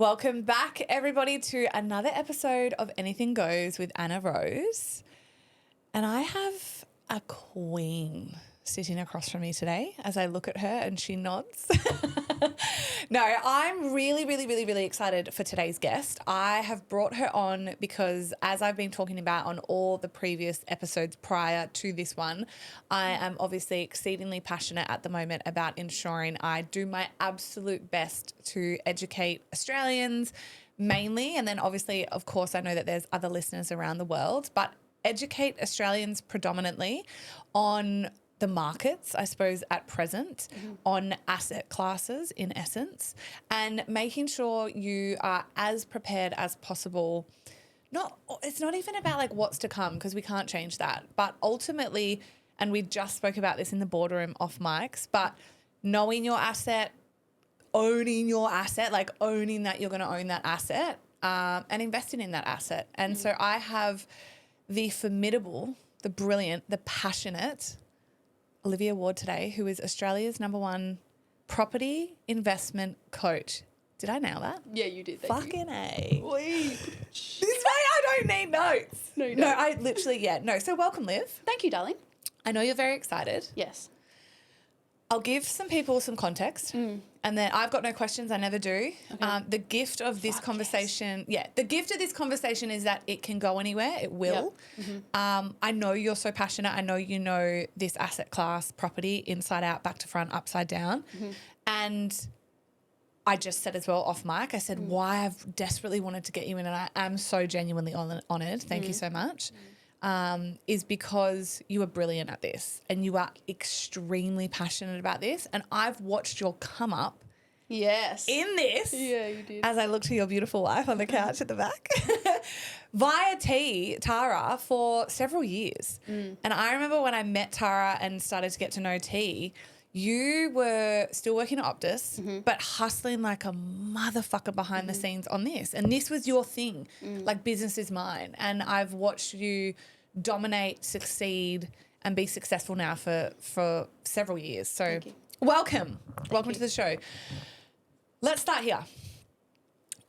Welcome back, everybody, to another episode of Anything Goes with Anna Rose. And I have a queen sitting across from me today as I look at her and she nods. No, I'm really excited for today's guest. I have brought her on because, as I've been talking about on all the previous episodes prior to this one, I am obviously exceedingly passionate at the moment about ensuring I do my absolute best to educate Australians mainly. And then obviously, of course, I know that there's other listeners around the world, but educate Australians predominantly on the markets, I suppose, at present, on asset classes in essence, and making sure you are as prepared as possible. It's not even about like what's to come because we can't change that, but ultimately, and we just spoke about this in the boardroom off mics, but knowing your asset, owning your asset, like owning that you're going to own that asset, and investing in that asset. And so I have the formidable, the brilliant, the passionate Olivia Ward today, who is Australia's #1 property investment coach. Did I nail that? Yeah, you did. Fucking A. Wait. This way I don't need notes. No, you don't. No, I literally, yeah. No, so welcome, Liv. Thank you, darling. I know you're very excited. Yes. I'll give some people some context and then I've got no questions. I never do. Okay. The gift of this conversation, the gift of this conversation is that it can go anywhere. It will. Yep. Mm-hmm. I know you're so passionate. I know you know this asset class, property, inside out, back to front, upside down. Mm-hmm. And I just said as well off mic, I said why I've desperately wanted to get you in, and I am so genuinely honoured. Thank you so much. Is because you are brilliant at this and you are extremely passionate about this. And I've watched your come up Yes. in this. Yeah, you did. As I look to your beautiful wife on the couch at the back via Tara for several years. And I remember when I met Tara and started to get to know T, you were still working at Optus, but hustling like a motherfucker behind the scenes on this. And this was your thing, like business is mine. And I've watched you dominate, succeed, and be successful now for several years. So welcome. Welcome to the show. Let's start here.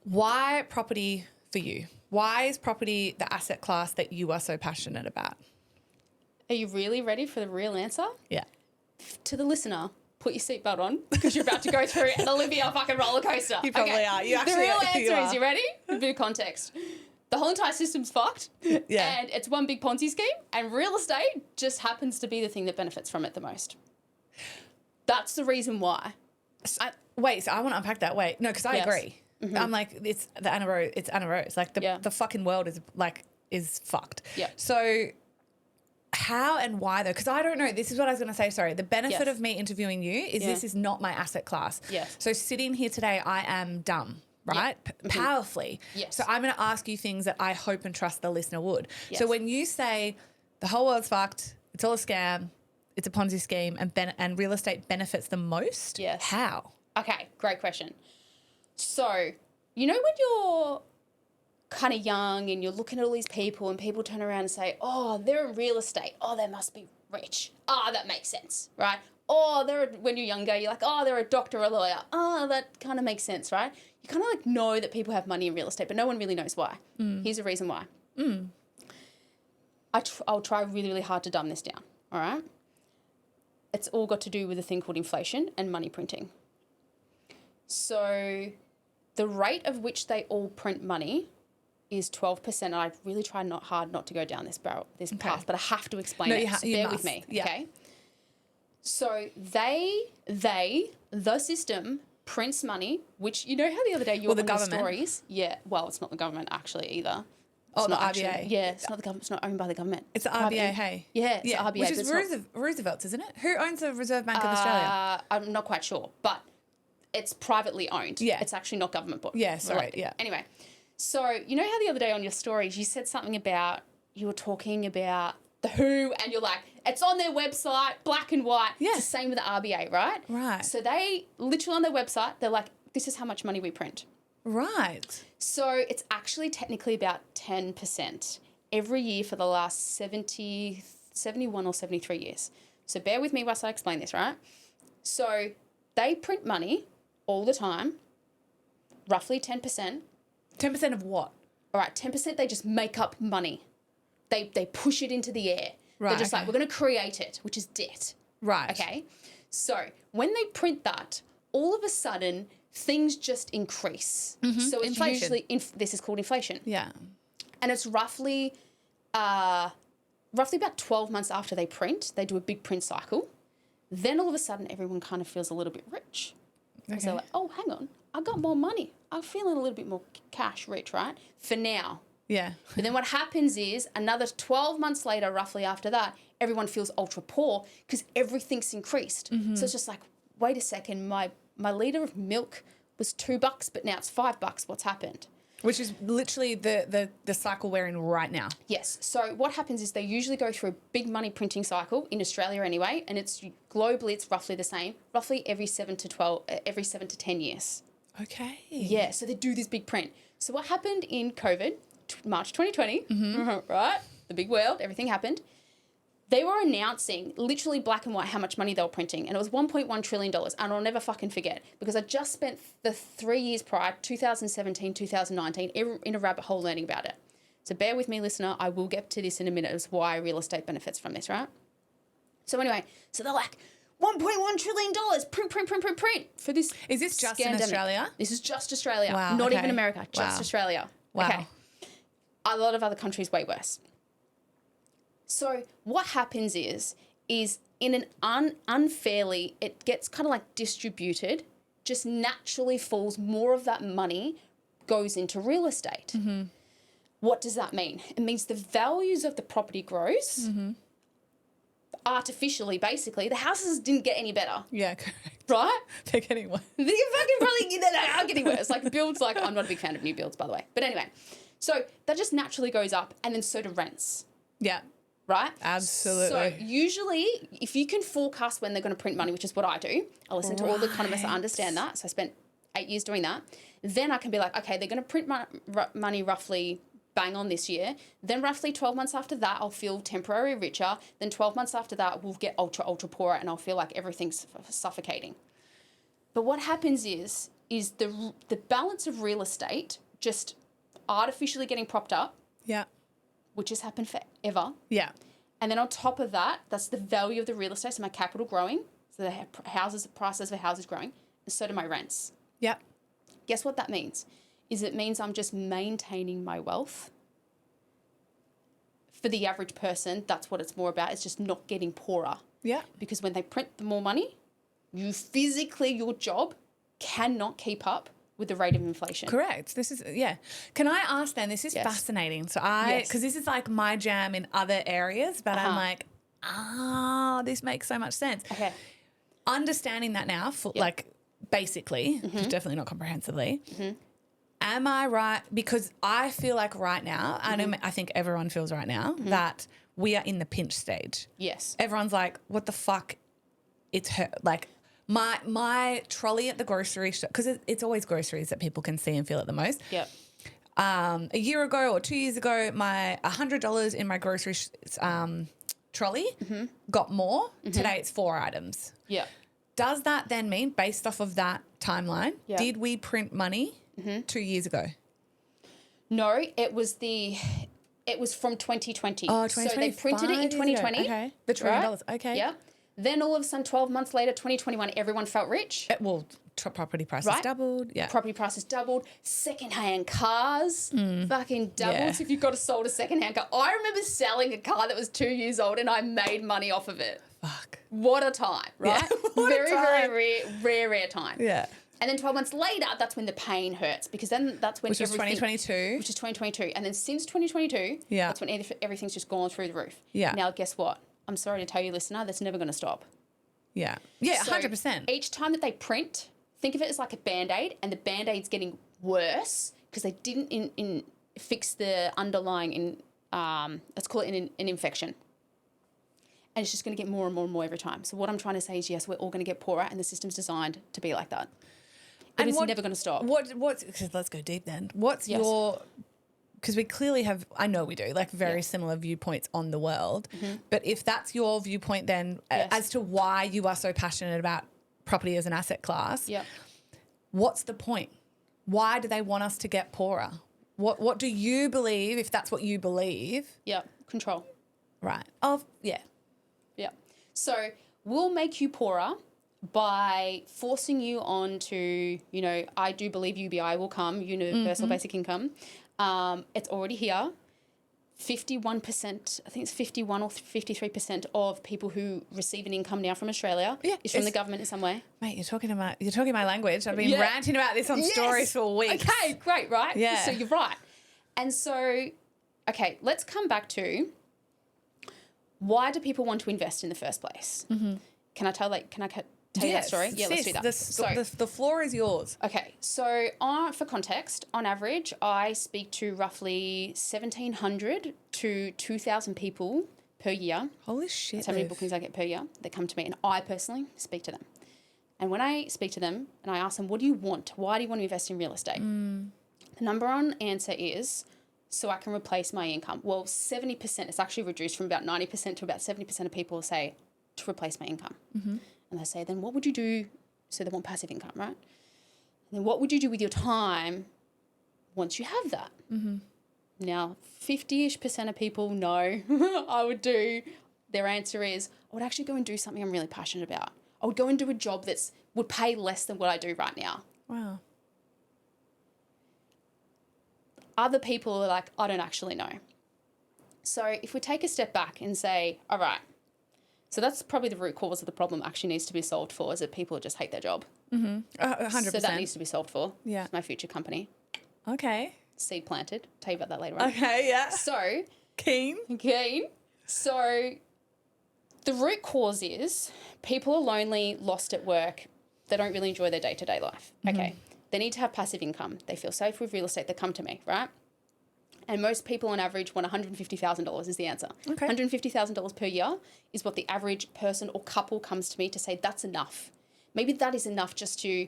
Why property for you? Why is property the asset class that you are so passionate about? Are you really ready for the real answer? Yeah. To the listener, put your seatbelt on because you're about to go through an Olivia fucking roller coaster. You probably are. You actually the real are. answer is, you ready? A bit of context. The whole entire system's fucked. Yeah. And it's one big Ponzi scheme, and real estate just happens to be the thing that benefits from it the most. That's the reason why. So I want to unpack that. Wait, no, because I agree. I'm like, it's Anna Rose. Like the fucking world is fucked. Yeah. So how and why though? Because I don't know. This is what I was going to say. Sorry. The benefit of me interviewing you is this is not my asset class. Yes. So sitting here today, I am dumb. Right? Powerfully. Yes. So I'm going to ask you things that I hope and trust the listener would. Yes. So when you say the whole world's fucked, it's all a scam, it's a Ponzi scheme, and real estate benefits the most. Yes. How? Okay, great question. So, you know when you're kind of young and you're looking at all these people and people turn around and say, oh, they're in real estate. Oh, they must be rich. Oh, that makes sense, right? Oh, when you're younger, you're like, oh, they're a doctor or a lawyer. Oh, that kind of makes sense, right? You kind of like know that people have money in real estate, but no one really knows why. Here's the reason why. I'll try really hard to dumb this down, all right? It's all got to do with a thing called inflation and money printing. So the rate of which they all print money is 12%. And I really try hard not to go down this path, but I have to explain it. So bear with me, okay? So the system prints money, which, you know how the other day you were on the stories? Yeah, well, it's not the government actually either. Oh, the RBA. It's not the government. It's not owned by the government. It's the RBA, hey? Yeah, it's the RBA. Which is Roosevelt's, isn't it? Who owns the Reserve Bank of Australia? I'm not quite sure, but it's privately owned. Yeah. It's actually not government bought. Yeah, sorry, yeah. Anyway, so you know how the other day on your stories you said something about, you were talking about the WHO and you're like, it's on their website, black and white. Yeah. It's the same with the RBA, right? Right. So they literally on their website, they're like, this is how much money we print. Right. So it's actually technically about 10% every year for the last 71 or 73 years. So bear with me whilst I explain this, right? So they print money all the time roughly 10%. 10% of what? All right, 10% they just make up money. They push it into the air. Right, They're just okay. like, we're going to create it, which is debt. Right. Okay? So when they print that, all of a sudden things just increase. So it's Inflation. usually, this is called inflation. Yeah. And it's roughly about 12 months after they print, they do a big print cycle. Then all of a sudden everyone kind of feels a little bit rich. Because they're like, oh, hang on, I got more money. I'm feeling a little bit more cash rich, right? For now. Yeah. But then what happens is another 12 months later, roughly after that, everyone feels ultra poor because everything's increased. So it's just like, wait a second, my litre of milk was $2, but now it's $5. What's happened? Which is literally the cycle we're in right now. Yes. So what happens is they usually go through a big money printing cycle in Australia anyway, and it's globally it's roughly the same, roughly every 7 to 10 years. Okay. Yeah. So they do this big print. So what happened in COVID, March 2020, right? The big world, everything happened. They were announcing literally black and white how much money they were printing, and it was $1.1 trillion. And I'll never fucking forget because I just spent the 3 years prior, 2017, 2019, in a rabbit hole learning about it. So bear with me, listener. I will get to this in a minute as why real estate benefits from this, right? So anyway, so they're like, $1.1 trillion, print for this. Is this just scandemic. in Australia? This is just Australia. Wow, Not okay. even America, just Wow. Australia. Wow. Okay. A lot of other countries way worse. So what happens is in an unfairly, it gets kind of like distributed, just naturally falls, more of that money goes into real estate. What does that mean? It means the values of the property grows artificially, basically. The houses didn't get any better, Yeah, correct. right? They're getting worse. They fucking probably they are getting worse. Like builds, like I'm not a big fan of new builds, by the way. But anyway, so that just naturally goes up, and then so do rents. Yeah. Right? Absolutely. So usually if you can forecast when they're going to print money, which is what I do, I listen to all the economists that understand that. So I spent 8 years doing that. Then I can be like, okay, they're going to print money roughly bang on this year. Then roughly 12 months after that, I'll feel temporarily richer. Then 12 months after that, we'll get ultra, ultra poorer, and I'll feel like everything's suffocating. But what happens is the balance of real estate just artificially getting propped up, Yeah. which has happened forever. Yeah. And then on top of that, that's the value of the real estate. So my capital growing, so the prices of houses growing, and so do my rents. Yeah. Guess what that means? It means I'm just maintaining my wealth. For the average person, that's what it's more about. It's just not getting poorer. Yeah. Because when they print the more money, your job cannot keep up with the rate of inflation. Correct. This is, yeah. Can I ask then, this is Yes. fascinating. So Yes. because this is like my jam in other areas, but I'm like, this makes so much sense. Okay. Understanding that now, like basically, definitely not comprehensively, am I right? Because I feel like right now, I think everyone feels right now that we are in the pinch stage. Yes. Everyone's like, what the fuck? It's her. Like my trolley at the grocery store, because it's always groceries that people can see and feel it the most. Yep. A year ago or 2 years ago, my $100 in my grocery trolley got more. Today it's 4 items. Yep. Does that then mean, based off of that timeline, Yeah. did we print money 2 years ago? No, it was from 2020. Oh, So they printed it in 2020. Okay. The $1 trillion. Okay. Yeah. Then all of a sudden, 12 months later, 2021, everyone felt rich. Property prices Right? doubled. Yeah. Property prices doubled. Secondhand cars fucking doubled. Yeah. So if you've got sold a secondhand car, I remember selling a car that was 2 years old and I made money off of it. Fuck. What a time, right? Yeah, what a very, time. very rare time. Yeah. And then 12 months later, that's when the pain hurts because then that's when Which was 2022. Which is 2022. And then since 2022, Yeah. that's when everything's just gone through the roof. Yeah. Now, guess what? I'm sorry to tell you, listener, that's never going to stop. Yeah. Yeah, So 100%. Each time that they print, think of it as like a Band-Aid, and the Band-Aid's getting worse because they didn't fix the underlying, let's call it an infection. And it's just going to get more and more and more every time. So what I'm trying to say is, yes, we're all going to get poorer, and the system's designed to be like that. And it's never going to stop. Let's go deep then. What's Yes. your, because we clearly have, I know we do, like very similar viewpoints on the world. But if that's your viewpoint then Yes. as to why you are so passionate about property as an asset class, Yep. what's the point? why do they want us to get poorer? What do you believe, if that's what you believe? Yeah, control. Right. Oh, yeah. Yeah. So we'll make you poorer by forcing you on to, I do believe UBI will come, universal basic income. It's already here. 51%, I think it's 51 or 53% of people who receive an income now from Australia is from the government in some way. Mate, you're talking my language. I've been ranting about this on stories for weeks. Okay, great, right? Yeah. So you're right. And so, okay, let's come back to why do people want to invest in the first place? Mm-hmm. Can I tell you that story? Yeah, let's do that. The floor is yours. Okay, so for context, on average, I speak to roughly 1,700 to 2,000 people per year. Holy shit. That's how many bookings I get per year that come to me, and I personally speak to them. And when I speak to them and I ask them, what do you want? Why do you want to invest in real estate? The number one answer is, so I can replace my income. Well, 70%, it's actually reduced from about 90% to about 70% of people say to replace my income. Mm-hmm. And they say, then what would you do? So they want passive income, right? And then what would you do with your time once you have that? Mm-hmm. Now, 50-ish% of people know I would do. Their answer is, I would actually go and do something I'm really passionate about. I would go and do a job would pay less than what I do right now. Wow. Other people are like, I don't actually know. So if we take a step back and say, all right, so that's probably the root cause of the problem actually needs to be solved for, is that people just hate their job. 100%. So that needs to be solved for. Yeah. It's my future company. Okay. Seed planted. Tell you about that later on. Okay, yeah. So. Keen. So the root cause is people are lonely, lost at work. They don't really enjoy their day-to-day life. Mm-hmm. Okay. They need to have passive income. They feel safe with real estate. They come to me, right? And most people on average want $150,000 is the answer. Okay. $150,000 per year is what the average person or couple comes to me to say, that's enough. Maybe that is enough just to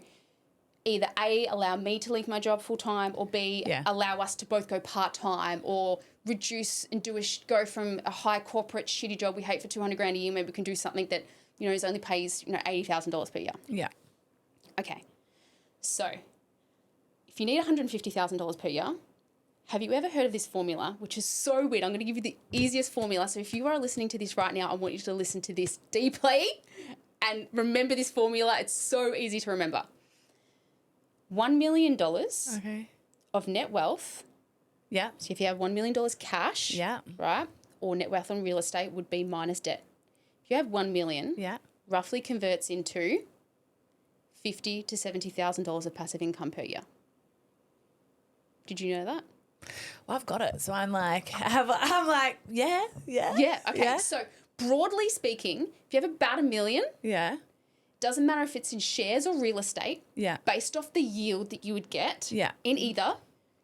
either A, allow me to leave my job full-time, or B, allow us to both go part-time, or reduce and go from a high corporate shitty job we hate for $200,000 a year. Maybe we can do something that, is only pays, $80,000 per year. Yeah. Okay. So if you need $150,000 per year, have you ever heard of this formula, which is so weird? I'm going to give you the easiest formula. So if you are listening to this right now, I want you to listen to this deeply and remember this formula. It's so easy to remember. $1 million of net wealth. Yeah. So if you have $1 million cash, right, or net wealth on real estate would be minus debt. If you have $1 million, roughly converts into $50,000 to $70,000 of passive income per year. Did you know that? Well, I've got it. So I'm like, yeah. Yeah, okay. Yeah. So broadly speaking, if you have about $1 million, doesn't matter if it's in shares or real estate, based off the yield that you would get in either,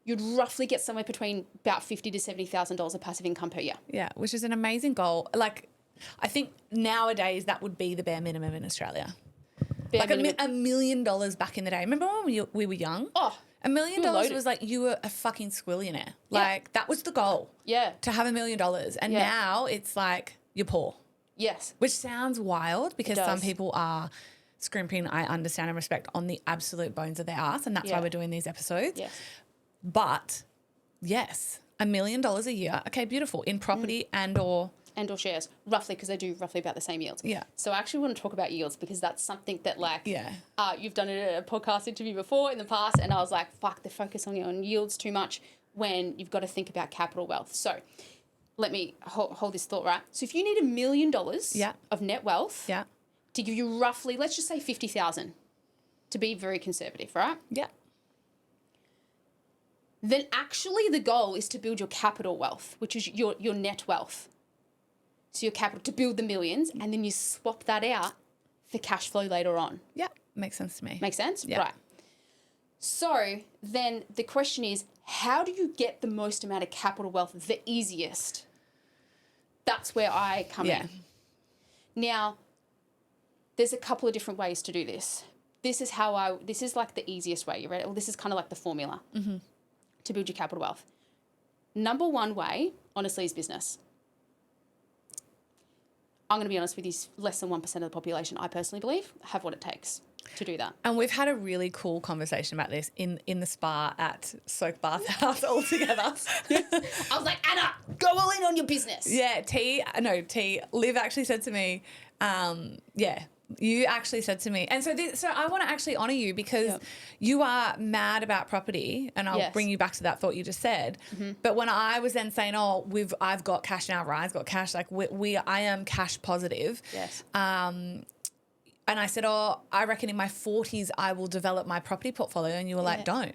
you'd roughly get somewhere between about $50,000 to $70,000 of passive income per year. Yeah, which is an amazing goal. Like, I think nowadays that would be the bare minimum in Australia. $1 million back in the day. Remember when we were young? Oh, $1 million was like you were a fucking squillionaire. Like that was the goal. Yeah. To have $1 million. And now it's like you're poor. Yes. Which sounds wild because some people are scrimping, I understand and respect, on the absolute bones of their ass. And that's why we're doing these episodes. Yes. But yes, $1 million a year. Okay, beautiful. In property and or shares, roughly, because they do roughly about the same yields. Yeah. So I actually want to talk about yields because that's something that you've done a podcast interview before in the past, and I was like, fuck, the focus on yields too much when you've got to think about capital wealth. So let me hold this thought, right? So if you need $1 million of net wealth to give you roughly, let's just say 50,000 to be very conservative, right? Yeah. Then actually the goal is to build your capital wealth, which is your net wealth. So your capital to build the millions, and then you swap that out for cash flow later on. Yeah, makes sense to me. Makes sense? Yeah. Right. So then the question is, how do you get the most amount of capital wealth the easiest? That's where I come in. Now, there's a couple of different ways to do this. This is like the easiest way. You ready? Well, this is kind of like the formula to build your capital wealth. Number one way, honestly, is business. I'm going to be honest with you, less than 1% of the population, I personally believe, have what it takes to do that. And we've had a really cool conversation about this in the spa at Soak Bath House all together. I was like, Anna, go all in on your business. Yeah, Liv actually said to me, you actually said to me, and so I want to actually honour you because you are mad about property, and I'll bring you back to that thought you just said. Mm-hmm. But when I was then saying, I've got cash now, Ryan's got cash, like I am cash positive. Yes. And I said, I reckon in my 40s I will develop my property portfolio, and you were like, don't.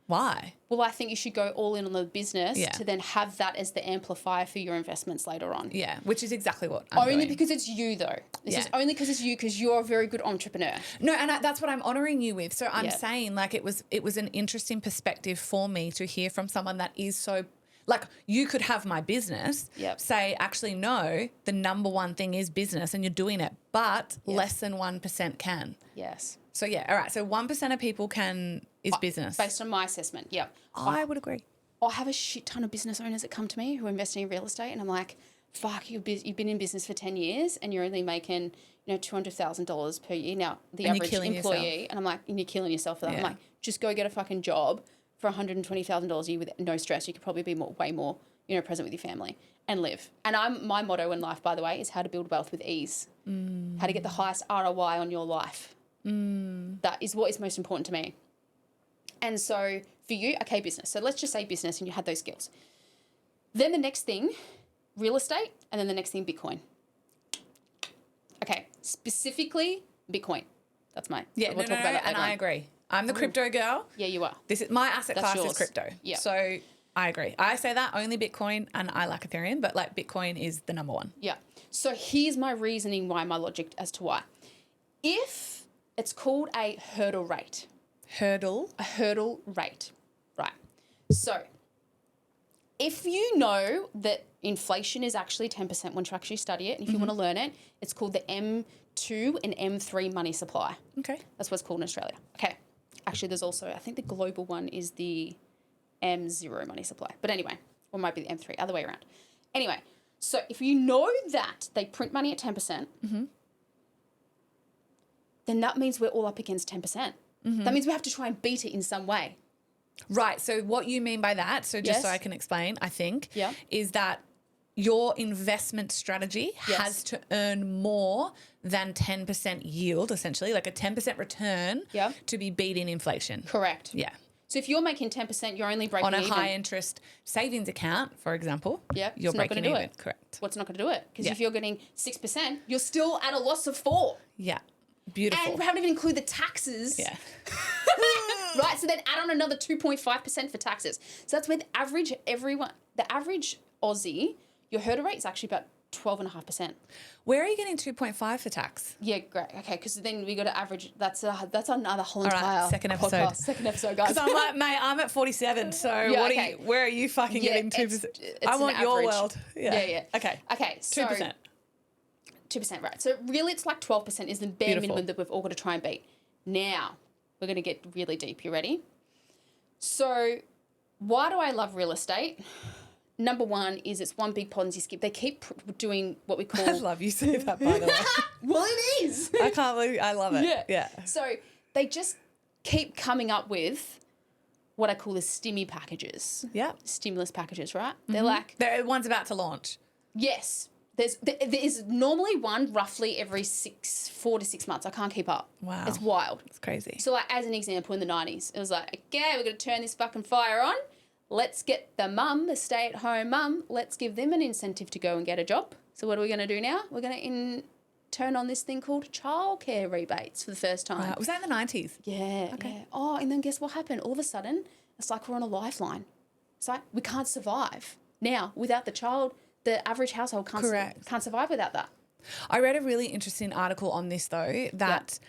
Why? Well, I think you should go all in on the business to then have that as the amplifier for your investments later on. Yeah, which is exactly what I'm doing. Only because it's you, though. This is only because it's you, because you're a very good entrepreneur. No, and that's what I'm honouring you with. So I'm saying, like, it was an interesting perspective for me to hear from someone that is so, like, you could have my business say, actually, no, the number one thing is business and you're doing it, but less than 1% can. Yes. So, all right. So 1% of people is business. Based on my assessment, I would agree. I have a shit ton of business owners that come to me who are investing in real estate, and I'm like, fuck, you've been in business for 10 years and you're only making, $200,000 per year. Now, the average employee, yourself. And I'm like, and you're killing yourself for that. Yeah. I'm like, just go get a fucking job for $120,000 a year with no stress. You could probably be way more, present with your family and live. And my motto in life, by the way, is how to build wealth with ease. How to get the highest ROI on your life. That is what is most important to me. And so for you, okay, business. So let's just say business and you had those skills. Then the next thing, real estate, and then the next thing, Bitcoin. Okay, specifically Bitcoin. That's my... Yeah, we'll talk about that later on. I agree. I'm the crypto girl. Yeah, you are. This is my asset class is crypto. Yeah. So I agree. I say that only Bitcoin, and I like Ethereum, but like Bitcoin is the number one. Yeah. So here's my reasoning my logic as to why. If it's called a hurdle rate. A hurdle rate. Right. So if you know that inflation is actually 10% once you actually study it, and if you want to learn it, it's called the M2 and M3 money supply. Okay. That's what it's called in Australia. Okay. Actually, there's also, I think the global one is the M0 money supply. But anyway, or it might be the M3, other way around. Anyway, so if you know that they print money at 10%, then that means we're all up against 10%. That means we have to try and beat it in some way. Right. So what you mean by that, so just so I can explain, I think, Yeah. is that your investment strategy has to earn more than 10% yield, essentially, like a 10% return to be beating inflation. Correct. Yeah. So if you're making 10%, you're only breaking even. On a high interest savings account, for example, you're breaking even. Correct. What's not going to do it? Because if you're getting 6%, you're still at a loss of 4%. Yeah. Beautiful. And we haven't even included the taxes. Yeah. Right? So then add on another 2.5% for taxes. So that's where the average Aussie, your hurdle rate is actually about 12.5%. Where are you getting 2.5 for tax? Yeah, great. Okay, because then we got to average. That's another whole entire second episode. podcast. Second episode, guys. Because I'm like, mate, I'm at 47. So where are you fucking getting 2%? I want your world. Yeah. Okay. So 2%. 2%, right. So really it's like 12% is the bare minimum that we've all got to try and beat. Now, we're going to get really deep. You ready? So why do I love real estate? Number one is it's one big Ponzi scheme. They keep doing what we call... I love you say that, by the way. Well, it is. I can't believe... I love it. Yeah. So they just keep coming up with what I call the stimmy packages. Yeah. Stimulus packages, right? They're like... One's about to launch. Yes. There is normally one roughly every 4 to 6 months. I can't keep up. Wow. It's wild. It's crazy. So like as an example, in the 90s, it was like, okay, we're going to turn this fucking fire on. Let's get the stay-at-home mum, let's give them an incentive to go and get a job. So what are we going to do now? We're going to turn on this thing called childcare rebates for the first time. Wow. Was that in the 90s? Yeah. Okay. Yeah. Oh, and then guess what happened? All of a sudden, it's like we're on a lifeline. It's like we can't survive. Now, without the child, the average household can't survive without that. I read a really interesting article on this, though, that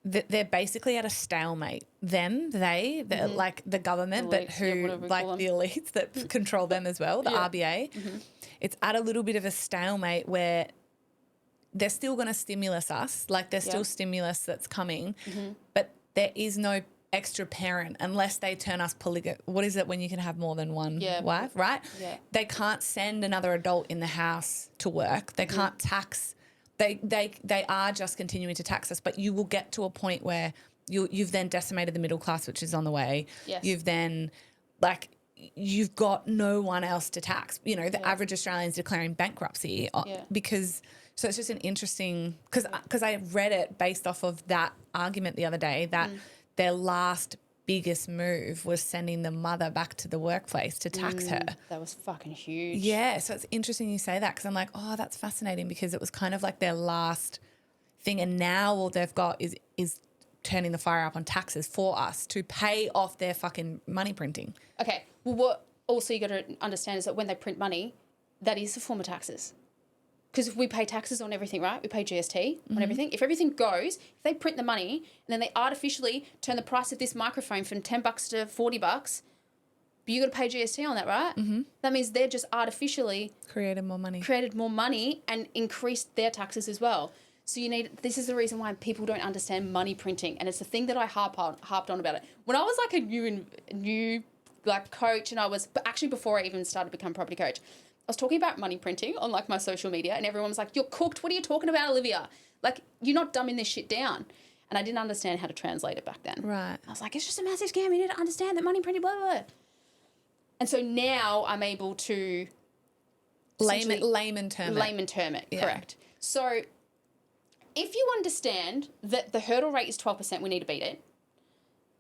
they're basically at a stalemate. Like the government, elites, but who, like the elites that control them as well, the RBA. It's at a little bit of a stalemate where they're still going to stimulus us, like there's still stimulus that's coming, but there is no extra parent unless they turn us what is it when you can have more than one wife, right? Yeah. They can't send another adult in the house to work. They can't tax. They are just continuing to tax us, but you will get to a point where you've then decimated the middle class, which is on the way. Yes. You've then you've got no one else to tax. You know, the average Australian's declaring bankruptcy because – so it's just an interesting – because I read it based off of that argument the other day that their last biggest move was sending the mother back to the workplace to tax her. That was fucking huge. Yeah, so it's interesting you say that because I'm like, oh, that's fascinating because it was kind of like their last thing and now all they've got is turning the fire up on taxes for us to pay off their fucking money printing. Okay, well, what also you got to understand is that when they print money, that is a form of taxes. Because we pay taxes on everything, right? We pay GST on everything. If everything goes, if they print the money and then they artificially turn the price of this microphone from $10 to $40, but you got to pay GST on that, right? Mm-hmm. That means they're just artificially created more money and increased their taxes as well. So this is the reason why people don't understand money printing, and it's the thing that I harped on about it. When I was like a new coach, and I was actually before I even started to become a property coach, I was talking about money printing on like my social media and everyone was like, you're cooked. What are you talking about, Olivia? Like, you're not dumbing this shit down. And I didn't understand how to translate it back then. Right. I was like, it's just a massive scam. You need to understand that money printing, blah, blah, blah. And so now I'm able to layman term it, correct. So if you understand that the hurdle rate is 12%, we need to beat it.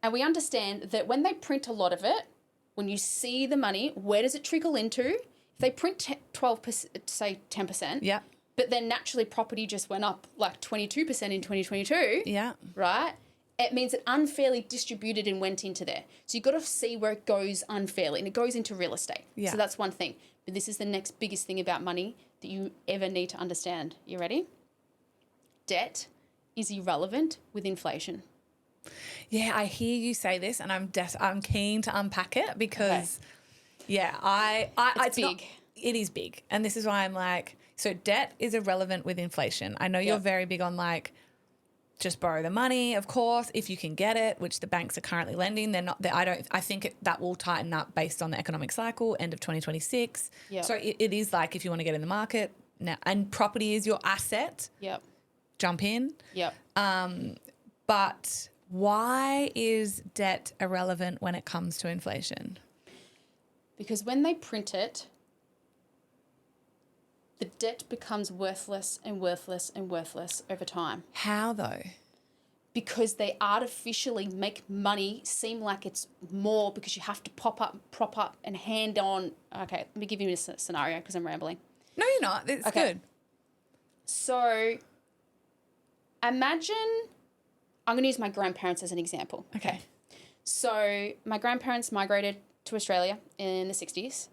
And we understand that when they print a lot of it, when you see the money, where does it trickle into? If they print 12%, say 10%, yeah, but then naturally property just went up like 22% in 2022, yeah, right? It means it unfairly distributed and went into there. So you've got to see where it goes unfairly, and it goes into real estate. Yeah. So that's one thing. But this is the next biggest thing about money that you ever need to understand. You ready? Debt is irrelevant with inflation. Yeah, I hear you say this, and I'm keen to unpack it because. Okay. Yeah, it's big. It is big. And this is why I'm like, so debt is irrelevant with inflation. I know you're very big on like, just borrow the money, of course, if you can get it, which the banks are currently lending. They're not, I think that will tighten up based on the economic cycle, end of 2026. Yep. So it is like if you want to get in the market now, and property is your asset. Yep. Jump in. Yep. But why is debt irrelevant when it comes to inflation? Because when they print it, the debt becomes worthless and worthless and worthless over time. How though? Because they artificially make money seem like it's more because you have to prop up and hand on. Okay, let me give you a scenario because I'm rambling. No, you're not. It's good. So imagine, I'm going to use my grandparents as an example. Okay. So my grandparents migrated to Australia in the 60s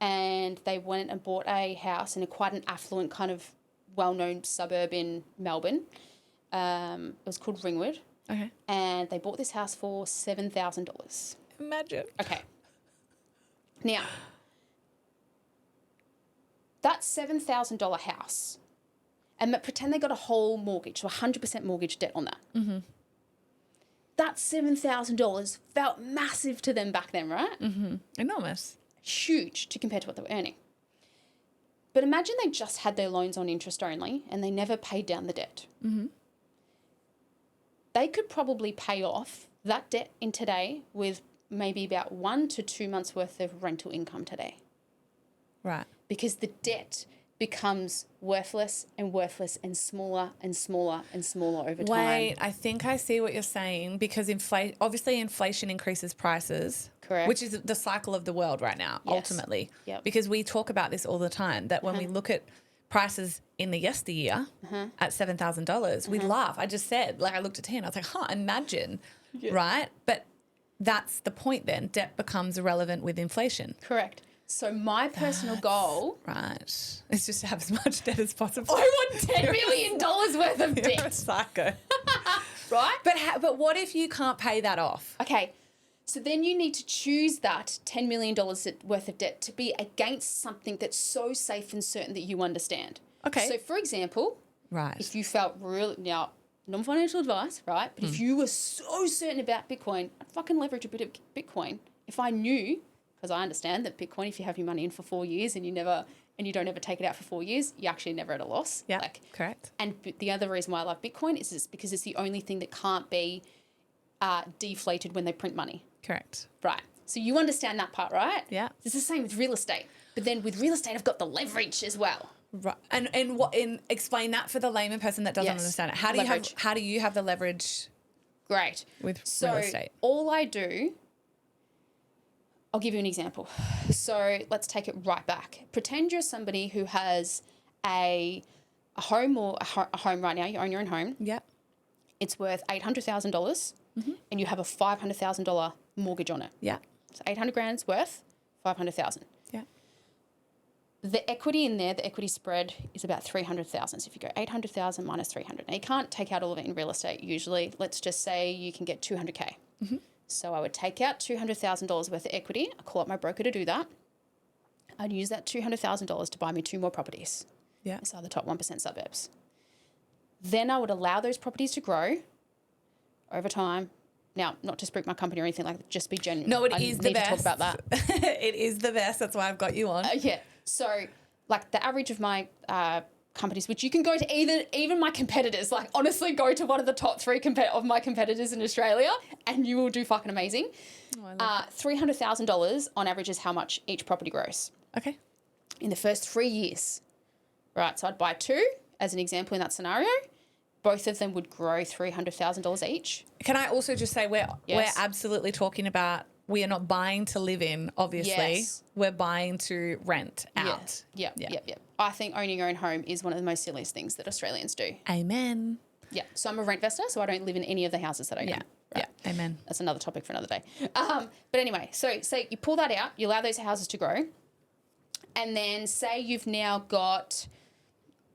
and they went and bought a house in quite an affluent kind of well-known suburb in Melbourne. It was called Ringwood. Okay. And they bought this house for $7,000. Imagine. Okay. Now, that $7,000 house, and pretend they got a whole mortgage, so 100% mortgage debt on that. Mm-hmm. That $7,000 felt massive to them back then, right? Mm-hmm. Enormous. Huge to compare to what they were earning. But imagine they just had their loans on interest only and they never paid down the debt. Mm-hmm. They could probably pay off that debt in today with maybe about 1 to 2 months worth of rental income today. Right. Because the debt becomes worthless and worthless and smaller and smaller and smaller over time. Wait, I think I see what you're saying because obviously inflation increases prices. Correct. Which is the cycle of the world right now, ultimately. Yep. Because we talk about this all the time, that when we look at prices in the yesteryear at $7,000, we laugh. I just said, like I looked at 10, I was like, imagine, right? But that's the point then. Debt becomes irrelevant with inflation. Correct. So my personal goal... Right. Is just to have as much debt as possible. I want $10 million worth of debt. You're a psycho. Right? But what if you can't pay that off? Okay. So then you need to choose that $10 million worth of debt to be against something that's so safe and certain that you understand. Okay. So, for example, right. if you felt really... Now, non-financial advice, right? But if you were so certain about Bitcoin, I'd fucking leverage a bit of Bitcoin. If I knew, because I understand that Bitcoin, if you have your money in for 4 years and you don't ever take it out for 4 years, you're actually never at a loss. Yeah, correct. And the other reason why I love Bitcoin is because it's the only thing that can't be deflated when they print money. Correct. Right. So you understand that part, right? Yeah. It's the same with real estate. But then with real estate, I've got the leverage as well. Right. And explain that for the layman person that doesn't understand it. How do you have the leverage? Great. With real estate? All I do, I'll give you an example. So let's take it right back. Pretend you're somebody who has a home or a home right now. You own your own home. Yeah. It's worth $800,000 and you have a $500,000 mortgage on it. Yeah. So 800 grand's worth, 500,000. Yeah. The equity in there, the equity spread is about 300,000. So if you go 800,000 minus 300, now you can't take out all of it in real estate usually. Let's just say you can get 200K. So I would take out $200,000 worth of equity. I call up my broker to do that. I'd use that $200,000 to buy me 2 more properties. Yeah. These are the top 1% suburbs. Then I would allow those properties to grow over time. Now, not to spook my company or anything like that, just be genuine. No, it is the best. I need to talk about that. It is the best. That's why I've got you on. Yeah. So, like the average of my companies, which you can go to even my competitors, like honestly go to one of the top 3 of my competitors in Australia and you will do fucking amazing. $300,000 on average is how much each property grows. Okay. In the first 3 years. Right. So I'd buy 2 as an example in that scenario. Both of them would grow $300,000 each. Can I also just say we're absolutely talking about, we are not buying to live in, obviously. Yes. We're buying to rent out. Yeah. Yep. I think owning your own home is one of the most silliest things that Australians do. Amen. Yeah. So I'm a rent investor, so I don't live in any of the houses that I own. Yeah. Right? Yeah. Amen. That's another topic for another day. But anyway, so say you pull that out, you allow those houses to grow, and then say you've now got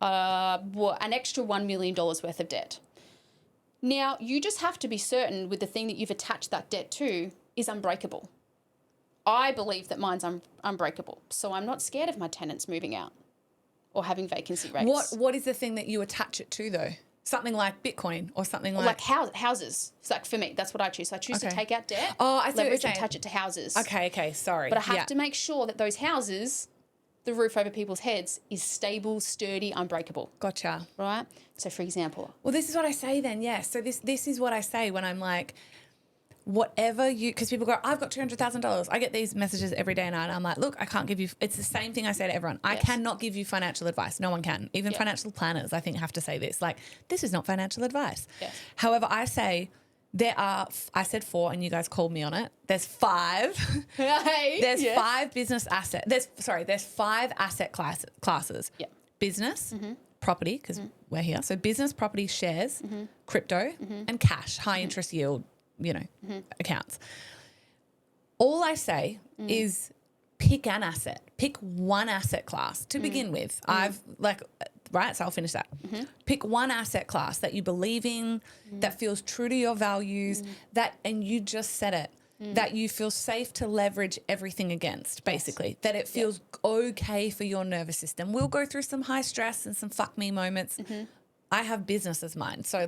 an extra $1 million worth of debt. Now, you just have to be certain with the thing that you've attached that debt to is unbreakable. I believe that mine's unbreakable, so I'm not scared of my tenants moving out or having vacancy rates. What is the thing that you attach it to, though? Something like Bitcoin or something like... houses. It's like for me, that's what I choose. So I choose to take out debt, I see leverage and attach it to houses. Okay, sorry. But I have to make sure that those houses, the roof over people's heads, is stable, sturdy, unbreakable. Gotcha. Right? So for example... Well, this is what I say then, yes. So this is what I say when I'm like... Whatever you, because people go, I've got $200,000. I get these messages every day and I'm like, look, I can't give you, it's the same thing I say to everyone. I cannot give you financial advice. No one can. Even financial planners, I think, have to say this. Like, this is not financial advice. Yes. However, I say I said 4 and you guys called me on it. There's 5. There's 5 business asset. There's 5 asset classes. Yeah. Business, property, because we're here. So business, property, shares, crypto, and cash, high interest yield. Accounts. All I say is pick an asset. Pick one asset class to begin with. So I'll finish that. Pick one asset class that you believe in, that feels true to your values, and you just said it, that you feel safe to leverage everything against, basically, that it feels okay for your nervous system. We'll go through some high stress and some fuck me moments. I have business as mine. So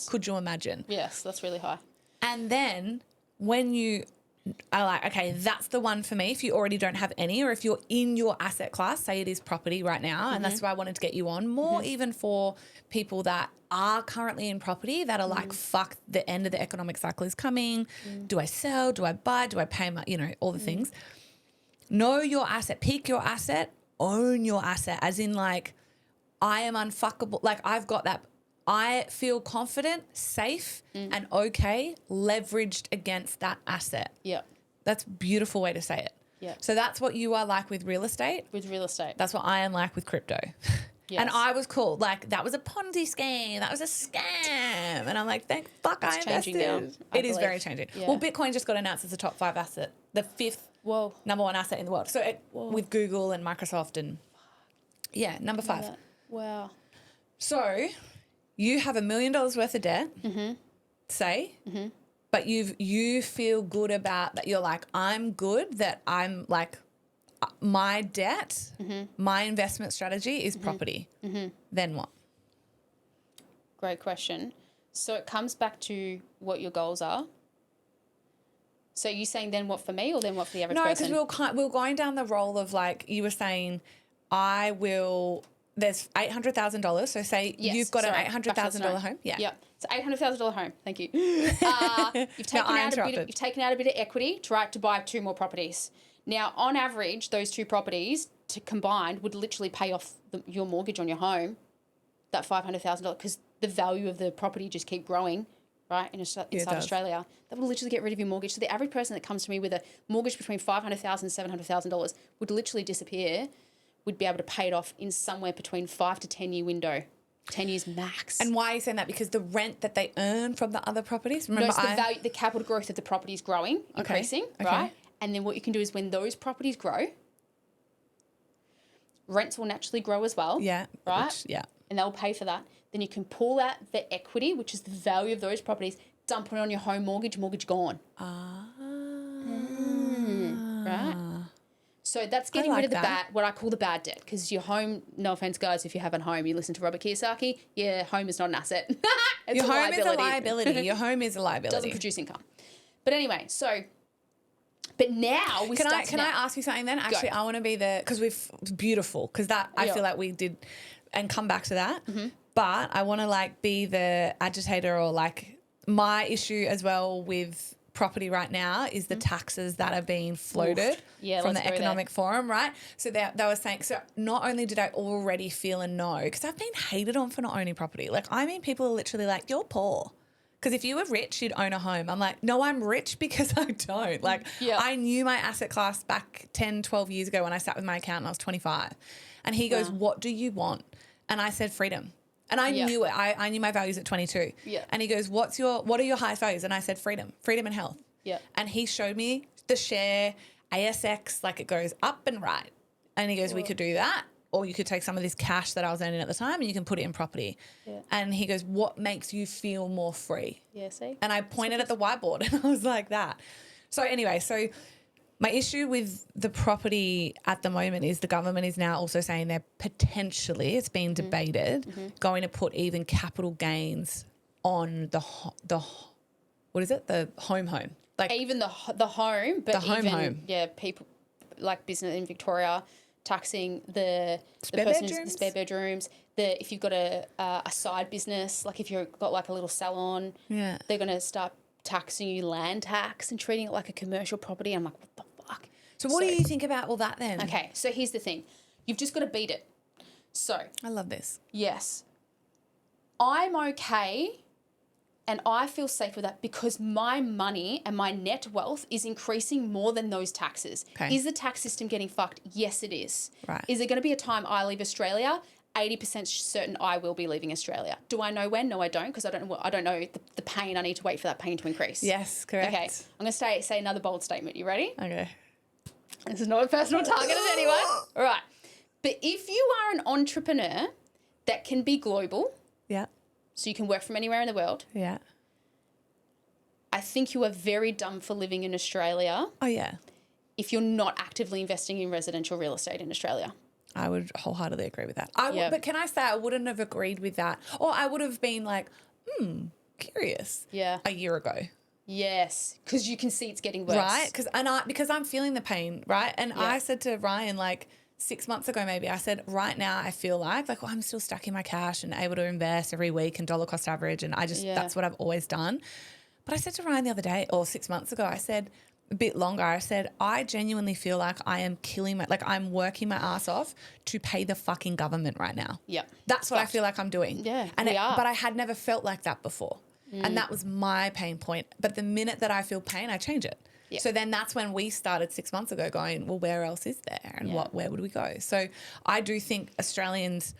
could you imagine? Yes, that's really high. And then when you are like, okay, that's the one for me, if you already don't have any, or if you're in your asset class, say it is property right now, and that's why I wanted to get you on, more even for people that are currently in property that are like, fuck, the end of the economic cycle is coming. Do I sell? Do I buy? Do I pay my, all the things. Know your asset. Pick your asset. Own your asset. As in like, I am unfuckable. Like I've got that. I feel confident, safe, and okay, leveraged against that asset. Yeah. That's a beautiful way to say it. Yeah. So that's what you are like with real estate. With real estate. That's what I am like with crypto. Yes. And I was called, like, that was a Ponzi scheme. That was a scam. And I'm like, thank fuck I invested. Changing now, I It is believe. very changing. Yeah. Well, Bitcoin just got announced as the top 5 asset, the 5th number 1 asset in the world. So with Google and Microsoft and, number 5. Wow. So... You have $1 million worth of debt, say, but you feel good about that. You're like, I'm good, that I'm like, my debt, my investment strategy is property. Then what? Great question. So it comes back to what your goals are. So you saying then what for me or then what for the average person? No, because we were going down the role of like you were saying, there's $800,000. So say you've got an $800,000 home. Yeah. Yeah. It's $800,000 home. Thank you. You've taken out a bit of equity to buy 2 more properties. Now, on average, those 2 properties combined would literally pay off your mortgage on your home, that $500,000, because the value of the property just keep growing, right, inside Australia. That would literally get rid of your mortgage. So the average person that comes to me with a mortgage between $500,000 and $700,000 would literally disappear, would be able to pay it off in somewhere between 5 to 10 year window. 10 years max. And why are you saying that? Because the rent that they earn from the other properties? Remember, the capital growth of the property is growing, increasing, right? And then what you can do is when those properties grow, rents will naturally grow as well. Yeah. Right? And they'll pay for that. Then you can pull out the equity, which is the value of those properties, dump it on your home mortgage gone. Right? So that's getting rid of what I call the bad debt, because your home, no offense guys, if you have a home, you listen to Robert Kiyosaki, home is not an asset. Your home is a liability. Your home is a liability. Doesn't produce income. But anyway, but now we start Can I ask you something then? Actually, I want to be because beautiful, because I feel like we did, and come back to that. Mm-hmm. But I want to be the agitator, or my issue as well with property right now is the taxes that are being floated from the Economic Forum, right? So they were saying, so not only did I already feel a no, because I've been hated on for not owning property. People are literally like, you're poor. Because if you were rich, you'd own a home. I'm like, no, I'm rich because I don't. I knew my asset class back 10, 12 years ago when I sat with my accountant, I was 25. And he goes, what do you want? And I said, freedom. And I knew it. I knew my values at 22. Yeah. And he goes, what are your highest values? And I said, freedom and health. Yeah. And he showed me the share ASX, it goes up and right. And he goes, we could do that. Or you could take some of this cash that I was earning at the time and you can put it in property. Yeah. And he goes, what makes you feel more free? Yeah, see? And I pointed at the whiteboard and I was like that. So anyway, my issue with the property at the moment is the government is now also saying they're potentially, it's being debated, going to put even capital gains on the what is it? The home. Even the home, but the home. Yeah, people like business in Victoria taxing the spare bedrooms. If you've got a side business, if you've got a little salon, they're going to start taxing you land tax and treating it like a commercial property. I'm like, what the fuck? So what do you think about all that then? Okay, so here's the thing. You've just got to beat it. So I love this. Yes. I'm okay and I feel safe with that because my money and my net wealth is increasing more than those taxes. Okay. Is the tax system getting fucked? Yes, it is. Right. Is there going to be a time I leave Australia? 80% certain I will be leaving Australia. Do I know when? No, I don't, because I don't know the pain. I need to wait for that pain to increase. Yes, correct. Okay, I'm going to say another bold statement. You ready? Okay. This is not a personal target at anyone. All right. But if you are an entrepreneur that can be global, so you can work from anywhere in the world, I think you are very dumb for living in Australia. Oh, yeah. If you're not actively investing in residential real estate in Australia. I would wholeheartedly agree with that. But can I say I wouldn't have agreed with that? Or I would have been like, curious. Yeah. A year ago. Yes, because you can see it's getting worse. Right? Because I'm feeling the pain, right? And I said to Ryan 6 months ago maybe, I said, right now I feel I'm still stuck in my cash and able to invest every week and dollar cost average, and that's what I've always done. But I said to Ryan the other day, or 6 months ago, I said, a bit longer, I said, I genuinely feel like I am I'm working my ass off to pay the fucking government right now. Yeah. That's what I feel like I'm doing. Yeah, But I had never felt like that before. And that was my pain point. But the minute that I feel pain, I change it. Yep. So then that's when we started 6 months ago going, well, where else is there? And where would we go? So I do think Australians,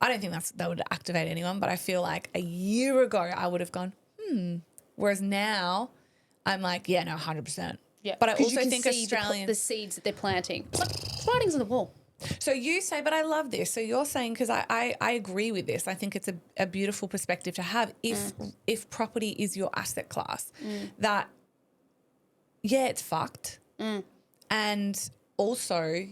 I don't think that would activate anyone, but I feel like a year ago I would have gone, Whereas now I'm like, 100%. Yeah. But I also think Australians, the seeds that they're planting. Writings on the wall. So you say, but I love this. So you're saying, because I agree with this. I think it's a beautiful perspective to have. If property is your asset class, that, it's fucked. And also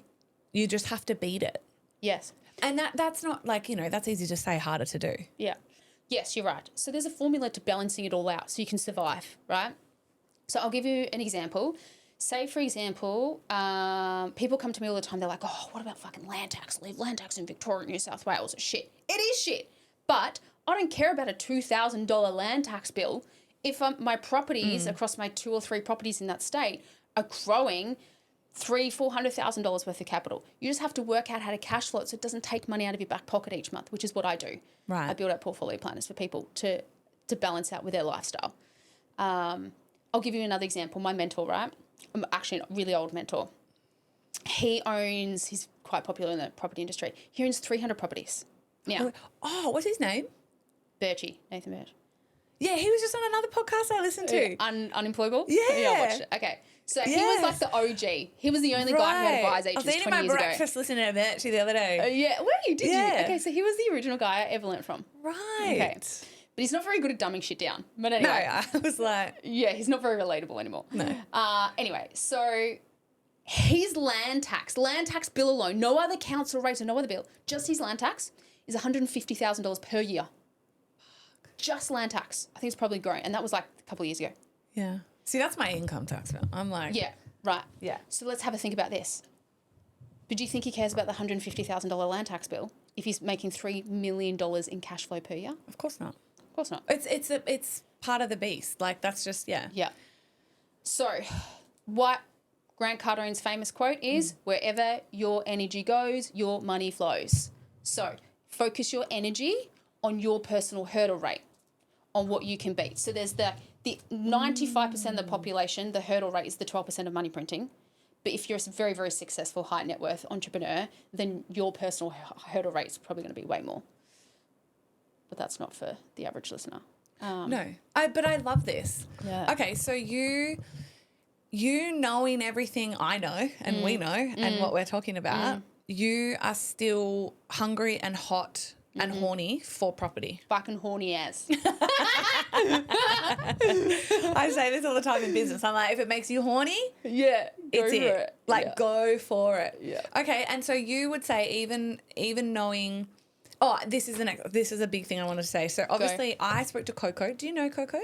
you just have to beat it. Yes. And that's not that's easy to say, harder to do. Yeah. Yes, you're right. So there's a formula to balancing it all out so you can survive, right? So I'll give you an example. Say, for example, people come to me all the time. They're like, oh, what about fucking land tax? Leave land tax in Victoria, New South Wales. It's shit. It is shit. But I don't care about a $2,000 land tax bill if my properties across my 2 or 3 properties in that state are growing $300,000-$400,000 worth of capital. You just have to work out how to cash flow it so it doesn't take money out of your back pocket each month, which is what I do. Right. I build out portfolio planners for people to balance out with their lifestyle. I'll give you another example. My mentor, right? I'm actually a really old mentor. He's quite popular in the property industry. He owns 300 properties now. Oh, what's his name? Birchie, Nathan Birch. Yeah, he was just on another podcast I listened to. Unemployable? Yeah. Yeah, I watched it. Okay. So he was like the OG. He was the only guy who had a buyer's agent 20 years ago. I was eating my breakfast listening to Birchie the other day. Yeah. Where did you? Yeah. Okay, so he was the original guy I ever learnt from. Right. Okay. But he's not very good at dumbing shit down. But No, anyway. I was like... Yeah, he's not very relatable anymore. No. Anyway, so his land tax bill alone, no other council rate or no other bill, just his land tax is $150,000 per year. Just land tax. I think it's probably growing. And that was like a couple of years ago. Yeah. See, that's my income tax bill. I'm like... Yeah, right. Yeah. So let's have a think about this. But do you think he cares about the $150,000 land tax bill if he's making $3 million in cash flow per year? Of course not. Of course not. It's part of the beast. Like, that's just, yeah. Yeah. So what Grant Cardone's famous quote is, wherever your energy goes, your money flows. So focus your energy on your personal hurdle rate, on what you can beat. So there's the 95% of the population, the hurdle rate is the 12% of money printing. But if you're a very, very successful high net worth entrepreneur, then your personal hurdle rate is probably going to be way more. But that's not for the average listener. No. But I love this. Yeah. Okay, so you knowing everything I know and we know and what we're talking about, you are still hungry and hot and horny for property. Fucking horny as. I say this all the time in business. I'm like, if it makes you horny, Yeah. it's it. Like, Yeah. go for it. Yeah. Okay, and so you would say even knowing... Oh, this is a big thing I wanted to say. So obviously I spoke to Coco. Do you know Coco?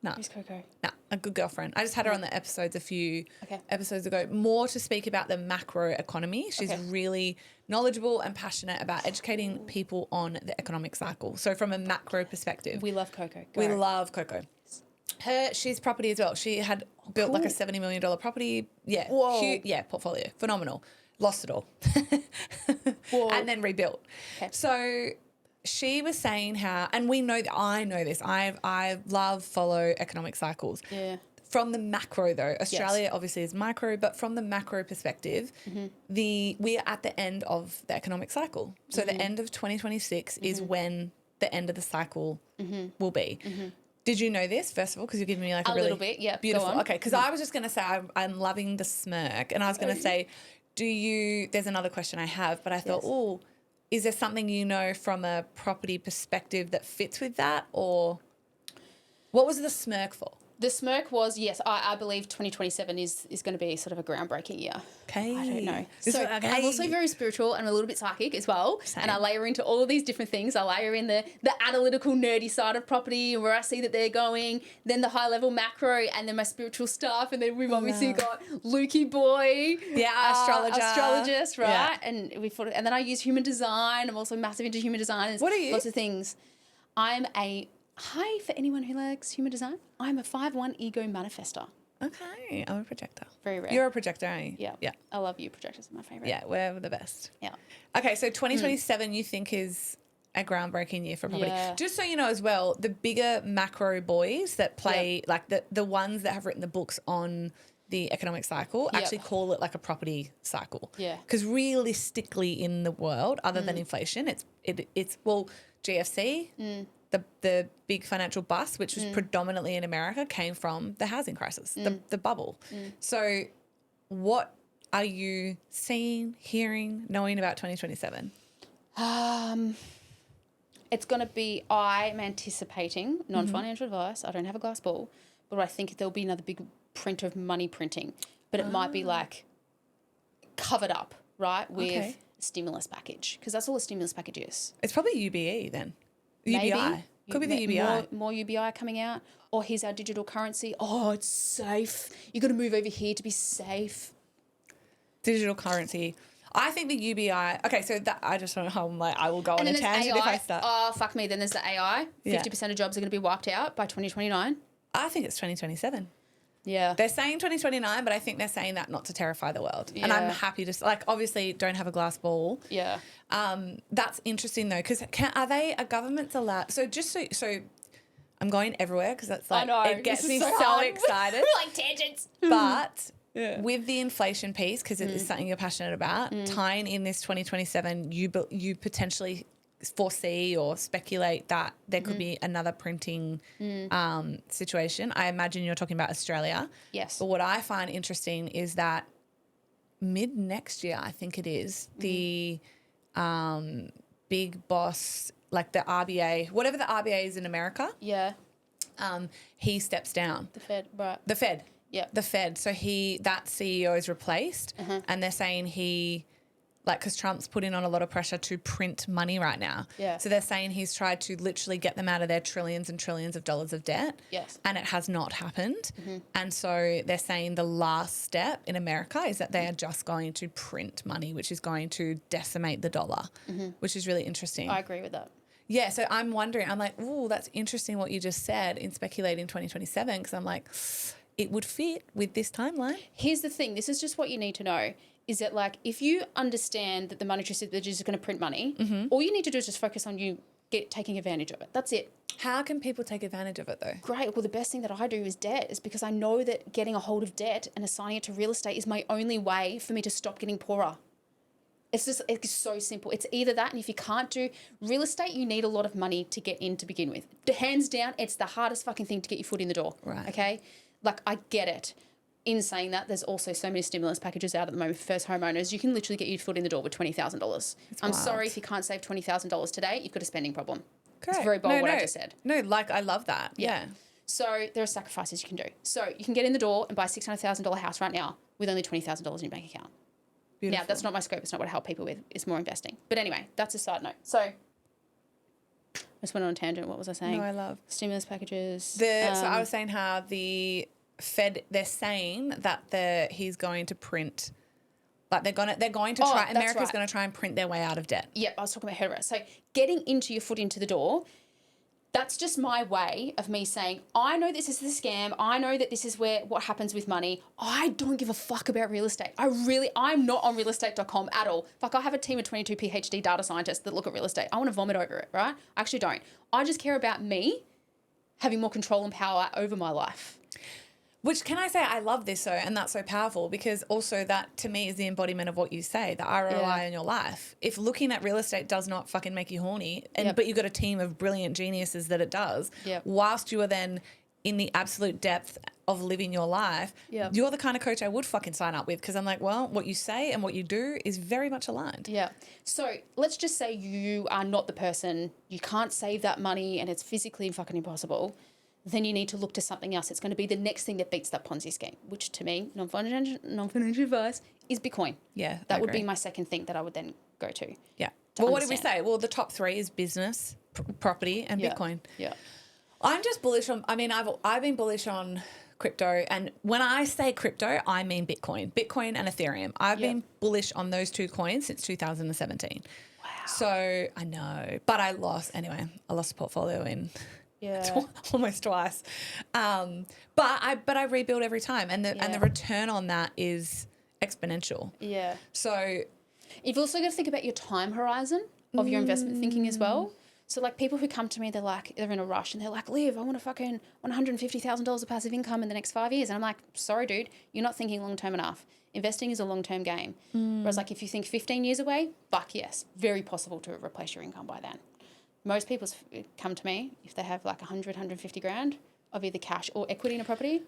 No. Who's Coco? No, a good girlfriend. I just had her on the episodes a few Okay. episodes ago, more to speak about the macro economy. She's Okay. really knowledgeable and passionate about educating people on the economic cycle. So from a macro perspective. We love Coco. We love Coco. She's property as well. She had built like a $70 million property. Yeah. Whoa. Huge, yeah, portfolio. Phenomenal. Lost it all. Whoa. And then rebuilt. Okay. So she was saying how, and we know that I know this. I follow economic cycles. Yeah. From the macro though, Australia obviously is micro, but from the macro perspective, we are at the end of the economic cycle. So the end of 2026 is when the end of the cycle will be. Did you know this, first of all? Because you're giving me like a really little bit, yeah. Go beautiful. on. Okay, because I was just going to say I'm loving the smirk, and I was going to say, there's another question I have, but I thought, Yes. is there something you know from a property perspective that fits with that, or what was the smirk for? The smirk was, yes, I believe 2027 is going to be sort of a groundbreaking year. Okay. I don't know. This So is- okay. I'm also very spiritual and a little bit psychic as well. Same. And I layer into all of these different things. I layer in the analytical, nerdy side of property and where I see that they're going, then the high level macro, and then my spiritual stuff. And then we've obviously got Lukey Boy. Yeah, astrologist, right? Yeah. And and then I use human design. I'm also massive into human design. What are you? Lots of things. Hi, for anyone who likes human design, I'm a 5/1 ego manifestor. Okay, I'm a projector. Very rare. You're a projector, aren't you? Yeah. Yeah. I love you. Projectors are my favourite. Yeah, we're the best. Yeah. Okay, so 2027 you think is a groundbreaking year for property. Yeah. Just so you know as well, the bigger macro boys that play, like the ones that have written the books on the economic cycle Yep. actually call it like a property cycle. Yeah. Because realistically in the world, other than inflation, it's GFC, the big financial bust, which was predominantly in America, came from the housing crisis, the bubble. So what are you seeing, hearing, knowing about 2027? It's going to be, I'm anticipating, non-financial advice, I don't have a glass ball, but I think there'll be another big print of money printing. But it might be like covered up, right, with Okay. a stimulus package. Because that's all a stimulus package is. It's probably UBE then. Maybe. UBI. Could be the UBI. More UBI coming out. Or here's our digital currency. Oh, it's safe. You got to move over here to be safe. Digital currency. I think the UBI. Okay, so that I just don't know how I will go on a tangent AI. if I start. Oh, fuck me. Then there's the AI. 50% of jobs are going to be wiped out by 2029. I think it's 2027. Yeah. They're saying 2029, but I think they're saying that not to terrify the world. Yeah. And I'm happy to, obviously don't have a glass ball. Yeah. That's interesting though, because are governments allowed? So so I'm going everywhere because that's like, I know, it gets me so excited. Like tangents. But with the inflation piece, because it is something you're passionate about, tying in this 2027, you potentially foresee or speculate that there could be another printing situation. I imagine you're talking about Australia. Yes. But what I find interesting is that mid next year, I think it is, the big boss, like the RBA, whatever the RBA is in America. Yeah. He steps down. The Fed, right. The Fed. Yeah. The Fed. So that CEO is replaced and they're saying because Trump's putting on a lot of pressure to print money right now. Yeah. So they're saying he's tried to literally get them out of their trillions and trillions of dollars of debt. Yes. And it has not happened. And so they're saying the last step in America is that they are just going to print money, which is going to decimate the dollar, which is really interesting. I agree with that. Yeah, so I'm wondering, I'm like, ooh, that's interesting what you just said in speculating 2027, because I'm like, it would fit with this timeline. Here's the thing. This is just what you need to know. Is that if you understand that the monetary system is just going to print money, all you need to do is just focus on taking advantage of it. That's it. How can people take advantage of it though? Great. Well, the best thing that I do is debt, is because I know that getting a hold of debt and assigning it to real estate is my only way for me to stop getting poorer. It's so simple. It's either that, and if you can't do real estate, you need a lot of money to get in to begin with. Hands down, it's the hardest fucking thing to get your foot in the door. Right. Okay? I get it. In saying that, there's also so many stimulus packages out at the moment for first homeowners. You can literally get your foot in the door with $20,000. I'm sorry if you can't save $20,000 today. You've got a spending problem. Correct. It's very bold what I just said. No, I love that. Yeah. So there are sacrifices you can do. So you can get in the door and buy a $600,000 house right now with only $20,000 in your bank account. Beautiful. Now, that's not my scope. It's not what I help people with. It's more investing. But anyway, that's a side note. So I just went on a tangent. What was I saying? No, I love. Stimulus packages. So I was saying how the Fed, they're saying that he's going to print, they're going to try, America's going to try and print their way out of debt. Yeah, I was talking about head. So getting your foot into the door, that's just my way of me saying, I know this is the scam. I know that this is what happens with money. I don't give a fuck about real estate. I'm not on realestate.com at all. Fuck, I have a team of 22 PhD data scientists that look at real estate. I want to vomit over it, right? I actually don't. I just care about me having more control and power over my life. Which, can I say, I love this though, and that's so powerful, because also that to me is the embodiment of what you say, the ROI in your life. If looking at real estate does not fucking make you horny, but you've got a team of brilliant geniuses that it does, whilst you are then in the absolute depth of living your life, you're the kind of coach I would fucking sign up with, because I'm like, well, what you say and what you do is very much aligned. Yeah. So let's just say you are not the person, you can't save that money and it's physically fucking impossible. Then you need to look to something else. It's going to be the next thing that beats that Ponzi scheme, which to me, non-financial advice, is Bitcoin. Yeah, that would be my second thing that I would then go to. Yeah. Well, what did we say? Well, the top three is business, property, and Bitcoin. Yeah. I'm just bullish on, I've been bullish on crypto, and when I say crypto, I mean Bitcoin and Ethereum. I've been bullish on those two coins since 2017. Wow. So I know, but I lost a portfolio in... Yeah, almost twice, but I rebuild every time, and the return on that is exponential. Yeah. So you've also got to think about your time horizon of your investment thinking as well. So people who come to me, they're in a rush and they're like, Liv, I want $150,000 of passive income in the next 5 years, and I'm like, sorry, dude, you're not thinking long term enough. Investing is a long term game. Whereas if you think 15 years away, fuck yes, very possible to replace your income by then. Most people come to me if they have 100, 150 grand of either cash or equity in a property.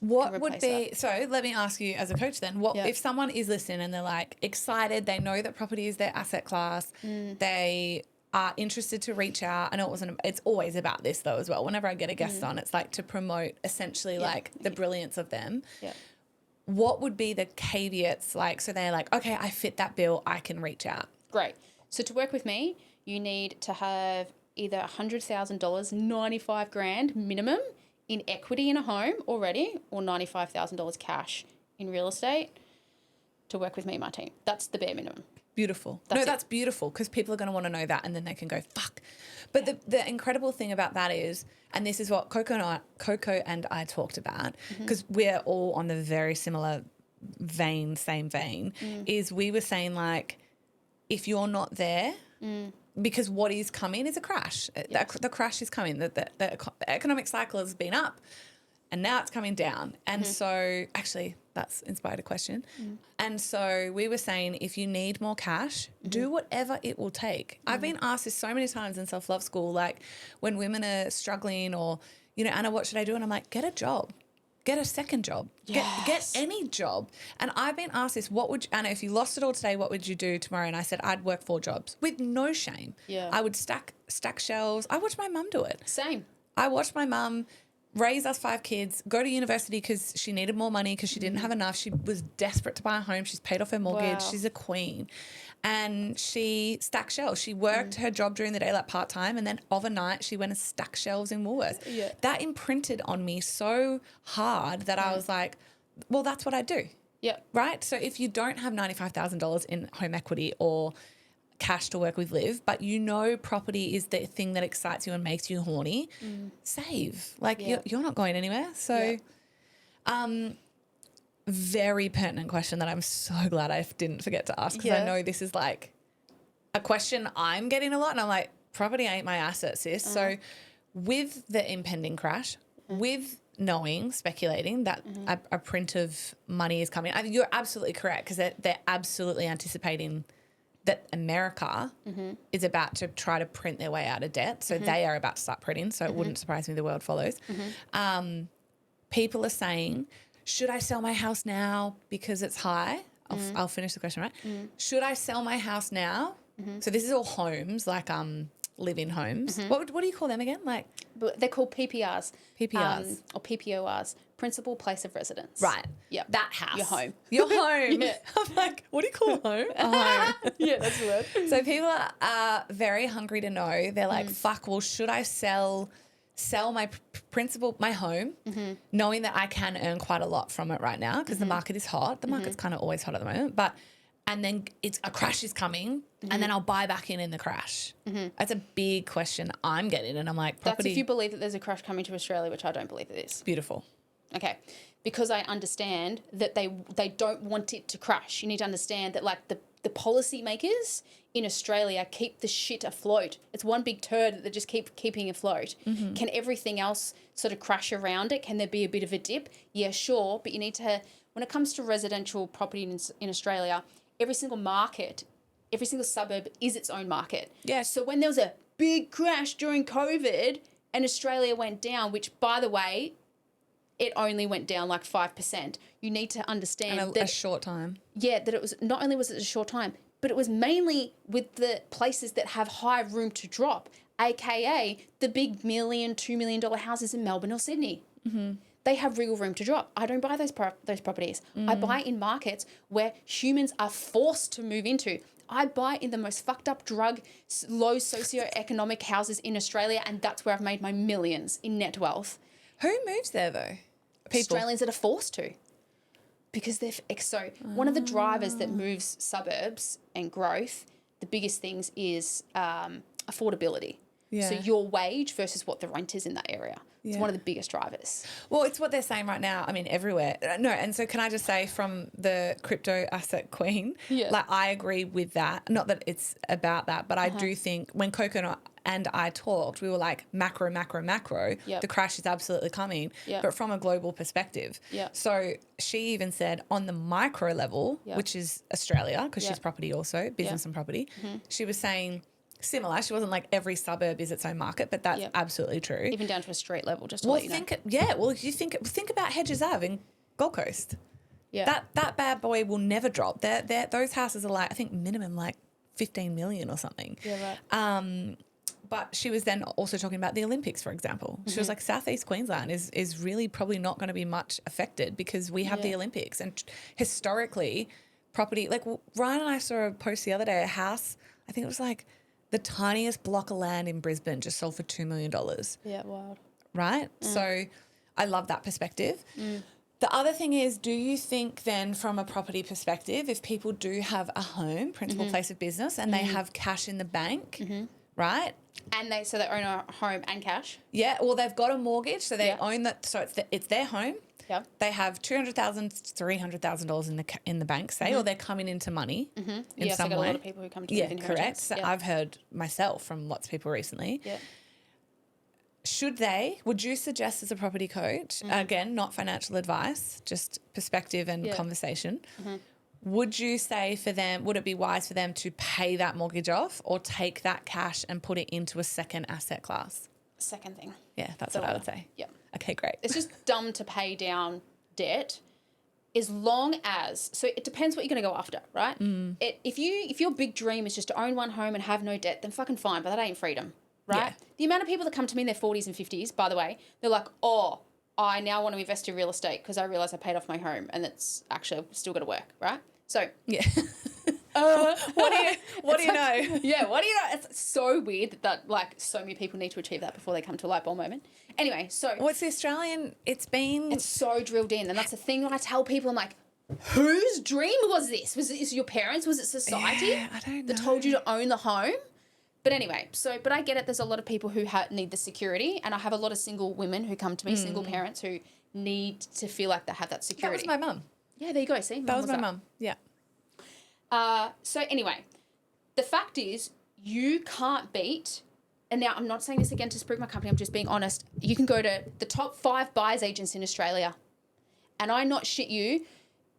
What would be, so let me ask you as a coach then, if someone is listening and they're excited, they know that property is their asset class, they are interested to reach out. I know it's always about this though as well. Whenever I get a guest on, it's to promote essentially the brilliance of them. Yeah. What would be the caveats so they're okay, I fit that bill, I can reach out. Great. So to work with me, you need to have either $100,000, 95 grand minimum in equity in a home already, or $95,000 cash in real estate to work with me and my team. That's the bare minimum. Beautiful. That's beautiful, because people are going to want to know that, and then they can go, fuck. But the incredible thing about that is, and this is what Coco and I talked about, because we're all on the very similar same vein, is we were saying, like, if you're not there, because what is coming is a crash. Yes. The crash is coming. The economic cycle has been up, and now it's coming down. And so actually that's inspired a question. And so we were saying, if you need more cash, do whatever it will take. I've been asked this so many times in self-love school, like when women are struggling or, you know, Anna, what should I do? And I'm like, get a job. Get a second job. Yes. Get any job. And I've been asked this, Anna, if you lost it all today, what would you do tomorrow? And I said, I'd work 4 jobs with no shame. Yeah. I would stack shelves. I watched my mum do it. Same. I watched my mum raise us 5 kids, go to university because she needed more money because she didn't have enough. She was desperate to buy a home. She's paid off her mortgage. Wow. She's a queen. And she stacked shelves. She worked her job during the day, like part-time, and then overnight she went and stacked shelves in Woolworths. Yeah. That imprinted on me so hard that I was like, well, that's what I do. Yeah. Right? So if you don't have $95,000 in home equity or cash to work with Liv, but you know property is the thing that excites you and makes you horny, save. Like you're not going anywhere. So very pertinent question that I'm so glad I didn't forget to ask, because I know this is like a question I'm getting a lot, and I'm like, property ain't my asset, sis. So with the impending crash, with knowing, speculating that a print of money is coming, I think you're absolutely correct, because they're absolutely anticipating that America is about to try to print their way out of debt. So they are about to start printing. So it wouldn't surprise me the world follows. People are saying, should I sell my house now because it's high? I'll finish the question, right? Should I sell my house now? So this is all homes, like live-in homes. What do you call them again? Like, they're called PPRs. PPRs. Or PPORs, principal place of residence. Right. Yeah. That house. Your home. Your home. Yeah. I'm like, what do you call a home? A home. Yeah, that's the word. So people are very hungry to know. They're like, fuck, well, should I sell my my home, knowing that I can earn quite a lot from it right now, because the market is hot. The market's kind of always hot at the moment, and then a crash is coming, and then I'll buy back in the crash. That's a big question I'm getting, and I'm like, property. That's if you believe that there's a crash coming to Australia, which I don't believe it is. Beautiful. Okay. Because I understand that they don't want it to crash. You need to understand that, like, the policy makers in Australia keep the shit afloat. It's one big turd that they just keep keeping afloat. Can everything else sort of crash around it? Can there be a bit of a dip? Yeah, sure. But you need to, when it comes to residential property in Australia, every single market, every single suburb is its own market. Yeah. So when there was a big crash during COVID and Australia went down, which, by the way, it only went down like 5%. You need to understand that a short time. Yeah, that it was, not only was it a short time, but it was mainly with the places that have high room to drop, aka the big $1 million, $2 million houses in Melbourne or Sydney. They have real room to drop. I don't buy those properties. I buy in markets where humans are forced to move into. I buy in the most fucked up drug, low socioeconomic houses in Australia, and that's where I've made my millions in net wealth. Who moves there though? People. Australians that are forced to, because they're one of the drivers that moves suburbs and growth, the biggest things is affordability. Yeah. So your wage versus what the rent is in that area. It's one of the biggest drivers. Well, it's what they're saying right now. I mean, everywhere. No, and so can I just say, from the crypto asset queen, like, I agree with that. Not that it's about that, but I do think when Coco and I talked, we were like, macro. The crash is absolutely coming, but from a global perspective. So she even said on the micro level, which is Australia, because she's property also, business and property, she was saying similar. She wasn't like every suburb is its own market, but that's absolutely true. Even down to a street level, just to let you know. Well, you think about Hedges Ave in Gold Coast. Yeah. That bad boy will never drop. Those houses are like, I think minimum like 15 million or something. Yeah, right. But she was then also talking about the Olympics, for example. She was like, Southeast Queensland is really probably not going to be much affected because we have the Olympics. And historically, property, like Ryan and I saw a post the other day, a house, I think it was like The tiniest block of land in Brisbane just sold for $2 million. Yeah, wild. Right? So I love that perspective. The other thing is, do you think then from a property perspective, if people do have a home, principal place of business, and they have cash in the bank, right? And they own a home and cash. Yeah, well, they've got a mortgage, so they own that. So it's their home. Yeah. They have $200,000, $300,000 in the bank, say, or they're coming into money in some I got way. a lot of people who come to me Yeah, with correct. inheritance. So Yeah. I've heard myself from lots of people recently. Yeah. Would you suggest as a property coach, again, not financial advice, just perspective and conversation, would you say for them, would it be wise for them to pay that mortgage off or take that cash and put it into a second asset class? Second thing. Yeah, that's what I would say. Yeah. Okay, great. It's just dumb to pay down debt as long as, so it depends what you're going to go after, right? If your big dream is just to own one home and have no debt, then fucking fine, but that ain't freedom, right? Yeah. The amount of people that come to me in their 40s and 50s, by the way, they're like, oh, I now want to invest in real estate because I realize I paid off my home and it's actually still got to work, right? So, Yeah. What do you know? yeah, what do you know? It's so weird that like so many people need to achieve that before they come to a light bulb moment. Anyway, so What's the Australian? It's so drilled in, and that's the thing I tell people. I'm like, whose dream was this? Was it your parents? Was it society Yeah, I don't know. that told you to own the home? But anyway, but I get it. There's a lot of people who need the security, and I have a lot of single women who come to me, single parents who need to feel like they have that that security. was my mum. Yeah, there you go. See, That was my mum. Yeah. So anyway, the fact is you can't beat, and now I'm not saying this again to prove my company, I'm just being honest. You can go to the top 5 buyers agents in Australia, and I not shit you,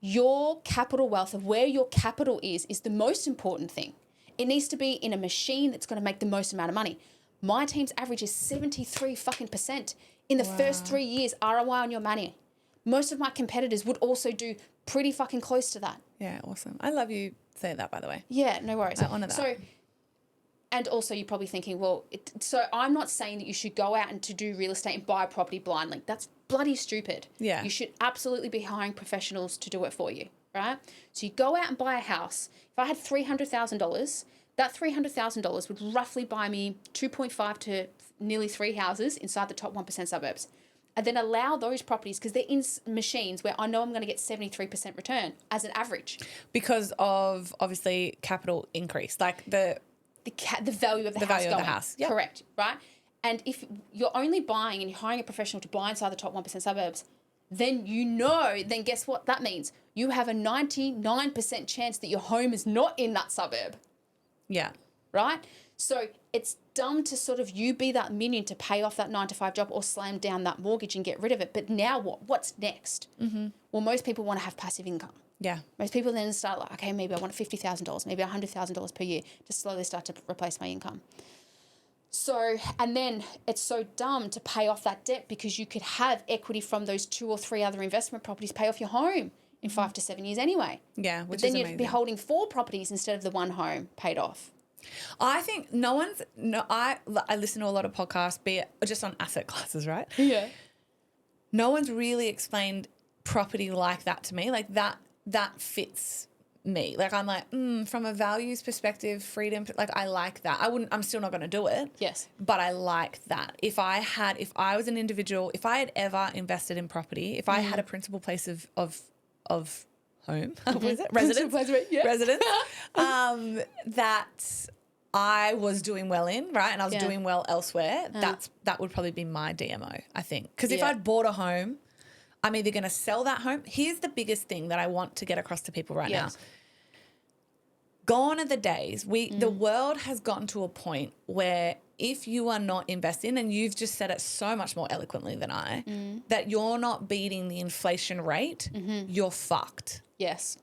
your capital wealth of where your capital is the most important thing. It needs to be in a machine that's going to make the most amount of money. My team's average is 73% in the first 3 years ROI on your money. Most of my competitors would also do pretty fucking close to that. Yeah, awesome. I love you saying that, by the way. Yeah, no worries. I honour that. So, and also you're probably thinking, well, so I'm not saying that you should go out and to do real estate and buy a property blindly. That's bloody stupid. Yeah. You should absolutely be hiring professionals to do it for you, right? So you go out and buy a house. If I had $300,000, that $300,000 would roughly buy me 2.5 to nearly 3 houses inside the top 1% suburbs. And then allow those properties, because they're in machines where I know I'm going to get 73% return as an average. Because of, obviously, capital increase. Like the value of the house going. Yep. Correct, right? And if you're only buying and you're hiring a professional to buy inside the top 1% suburbs, then then guess what that means? You have a 99% chance that your home is not in that suburb. Yeah. Right? So it's dumb to sort of you be that minion to pay off that 9-to-5 job or slam down that mortgage and get rid of it. But now what? What's next? Mm-hmm. Well, most people want to have passive income. Yeah. Most people then start like, okay, maybe I want $50,000, maybe $100,000 per year to slowly start to replace my income. So, and then it's so dumb to pay off that debt because you could have equity from those 2 or 3 other investment properties pay off your home in 5 to 7 years anyway. Yeah, but which then is you'd amazing. be holding 4 properties instead of the 1 home paid off. I think I listen to a lot of podcasts, be it just on asset classes, right? Yeah. No one's really explained property like that to me. Like that fits me. Like I'm like, from a values perspective, freedom, like I like that. I'm still not going to do it. Yes. But I like that. If I was an individual, if I had ever invested in property, if I had a principal place of home, what is it? Residence. Yeah. Residence. That I was doing well in, right? And I was doing well elsewhere. That would probably be my DMO, I think. Because if I'd bought a home, I'm either going to sell that home. Here's the biggest thing that I want to get across to people right now. Gone are the days. The world has gotten to a point where if you are not investing, and you've just said it so much more eloquently than I, that you're not beating the inflation rate, you're fucked. Yes.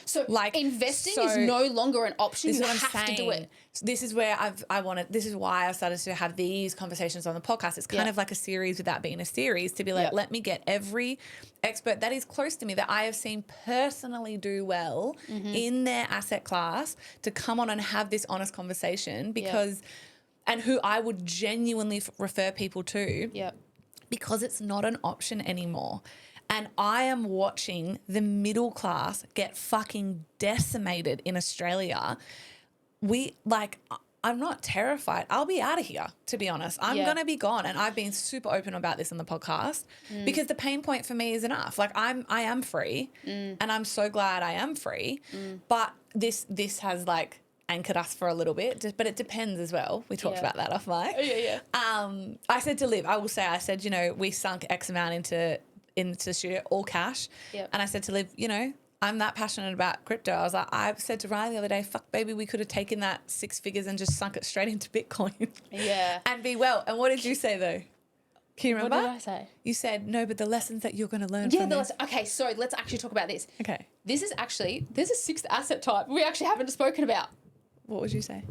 So investing is no longer an option. You have to do it. This is where this is why I started to have these conversations on the podcast. It's kind of like a series without being a series, to be like, let me get every expert that is close to me that I have seen personally do well in their asset class to come on and have this honest conversation and who I would genuinely refer people to because it's not an option anymore. And I am watching the middle class get fucking decimated in Australia. I'm not terrified. I'll be out of here, to be honest. I'm going to be gone. And I've been super open about this on the podcast because the pain point for me is enough. Like I am free and I'm so glad I am free. But this has like anchored us for a little bit, but it depends as well. We talked about that off mic. Oh, yeah. I said to Liv, I said, you know, we sunk X amount into the studio, all cash. Yep. And I said to Liv, you know, I'm that passionate about crypto. I was like, I said to Ryan the other day, fuck, baby, we could have taken that 6 figures and just sunk it straight into Bitcoin. Yeah. And be well. And what did you say, though? Can you remember? What did I say? You said, no, but the lessons that you're going to learn Yeah, from the this. lesson. Okay, so let's actually talk about this. Okay. There's a sixth asset type we actually haven't spoken about. What would you say?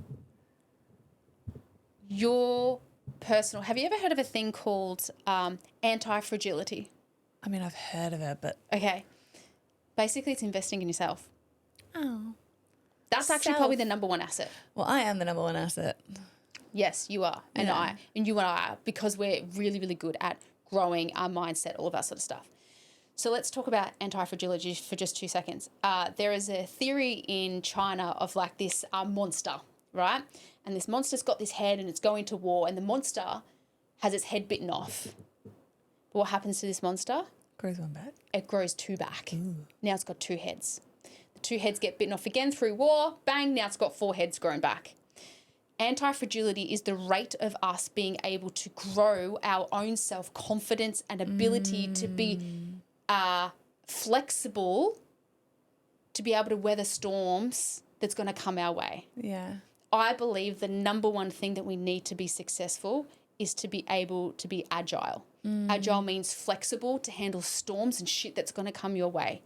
Your personal. Have you ever heard of a thing called anti-fragility? I mean, I've heard of it, but... Okay. Basically, it's investing in yourself. Oh. That's actually probably the number one asset. Well, I am the number one asset. Yes, you are. And you and I are, because we're really, really good at growing our mindset, all of that sort of stuff. So let's talk about anti-fragility for just 2 seconds. There is a theory in China of like this monster, right? And this monster's got this head and it's going to war, and the monster has its head bitten off. But what happens to this monster? Grows one back. It grows 2 back. Ooh. Now it's got 2 heads. The 2 heads get bitten off again through war. Bang, now it's got 4 heads grown back. Anti-fragility is the rate of us being able to grow our own self-confidence and ability to be flexible, to be able to weather storms that's going to come our way. Yeah. I believe the number one thing that we need to be successful is to be able to be agile. Agile means flexible to handle storms and shit that's going to come your way.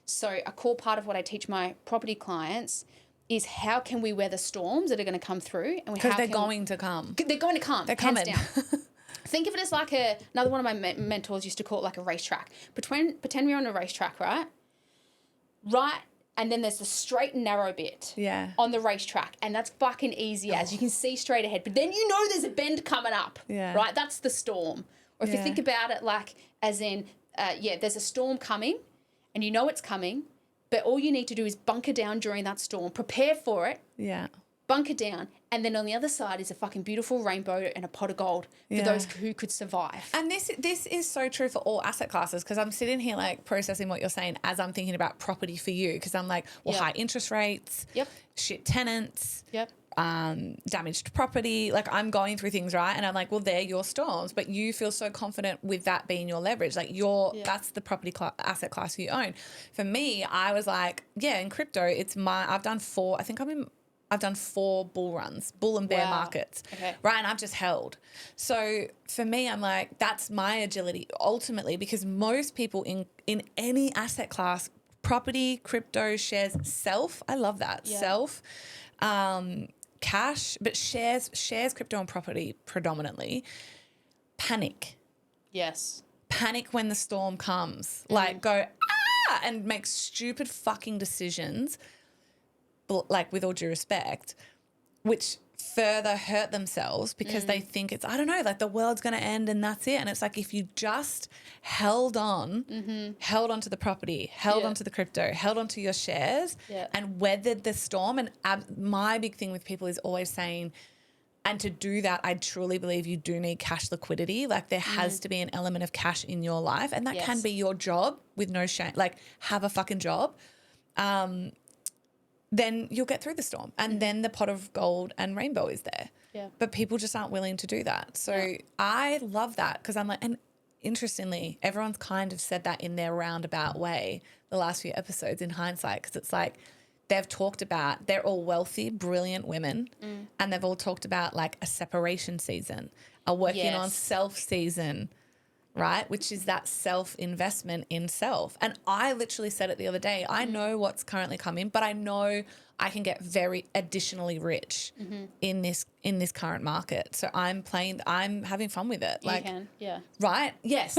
So a core part of what I teach my property clients is how can we weather storms that are going to come through? Because they're going to come. They're going to come. They're coming. Hands down. Think of it as like another one of my mentors used to call it like a racetrack. Pretend we're on a racetrack, right? Right. And then there's the straight and narrow bit on the racetrack. And that's fucking easy as you can see straight ahead. But then you know there's a bend coming up, right? That's the storm. Or if you think about it like as in, there's a storm coming and you know it's coming, but all you need to do is bunker down during that storm, prepare for it, bunker down, and then on the other side is a fucking beautiful rainbow and a pot of gold for those who could survive. And this is so true for all asset classes, because I'm sitting here like processing what you're saying as I'm thinking about property for you, because I'm like, well, high interest rates, shit tenants, damaged property. Like I'm going through things, right? And I'm like, well, they're your storms, but you feel so confident with that being your leverage. Like that's the property asset class you own. For me, I was like, in crypto, I've done 4 bull runs, bull and bear markets, right? And I've just held. So for me, I'm like, that's my agility ultimately, because most people in any asset class, property, crypto, shares, I love that, cash, but shares, crypto and property predominantly, panic. Yes. Panic when the storm comes, like go, and make stupid fucking decisions, like with all due respect, which further hurt themselves because they think it's, I don't know, like the world's going to end and that's it. And it's like, if you just held on to the property, held on to the crypto, held on to your shares and weathered the storm. And my big thing with people is always saying, and to do that, I truly believe you do need cash liquidity. Like there has to be an element of cash in your life, and that can be your job with no shame. Like have a fucking job. Then you'll get through the storm, and then the pot of gold and rainbow is there. Yeah. But people just aren't willing to do that. So I love that, because I'm like, and interestingly, everyone's kind of said that in their roundabout way the last few episodes in hindsight, because it's like they've talked about, they're all wealthy, brilliant women, and they've all talked about like a separation season, a working on self season, right? Which is that self-investment in self. And I literally said it the other day, I know what's currently coming, but I know I can get very additionally rich in this current market. So I'm having fun with it. Like, you can, right? Yes.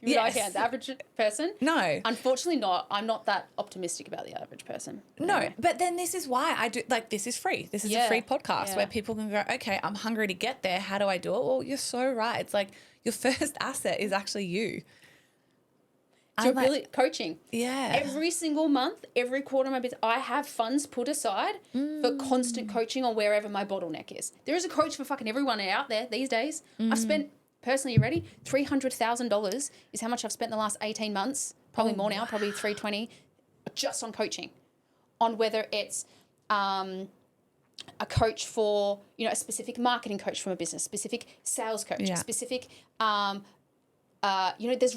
Yes. I can. The average person? No. Unfortunately not. I'm not that optimistic about the average person. No, anyway. But then this is why I do, like, this is free. This is a free podcast where people can go, okay, I'm hungry to get there. How do I do it? Well, you're so right. It's like your first asset is actually you. Coaching. Yeah. Every single month, every quarter of my business, I have funds put aside for constant coaching on wherever my bottleneck is. There is a coach for fucking everyone out there these days. I've spent, personally, you ready? $300,000 is how much I've spent in the last 18 months. Probably more now, probably 320, just on coaching. On whether it's a coach for, a specific marketing coach from a business, specific sales coach, specific, there's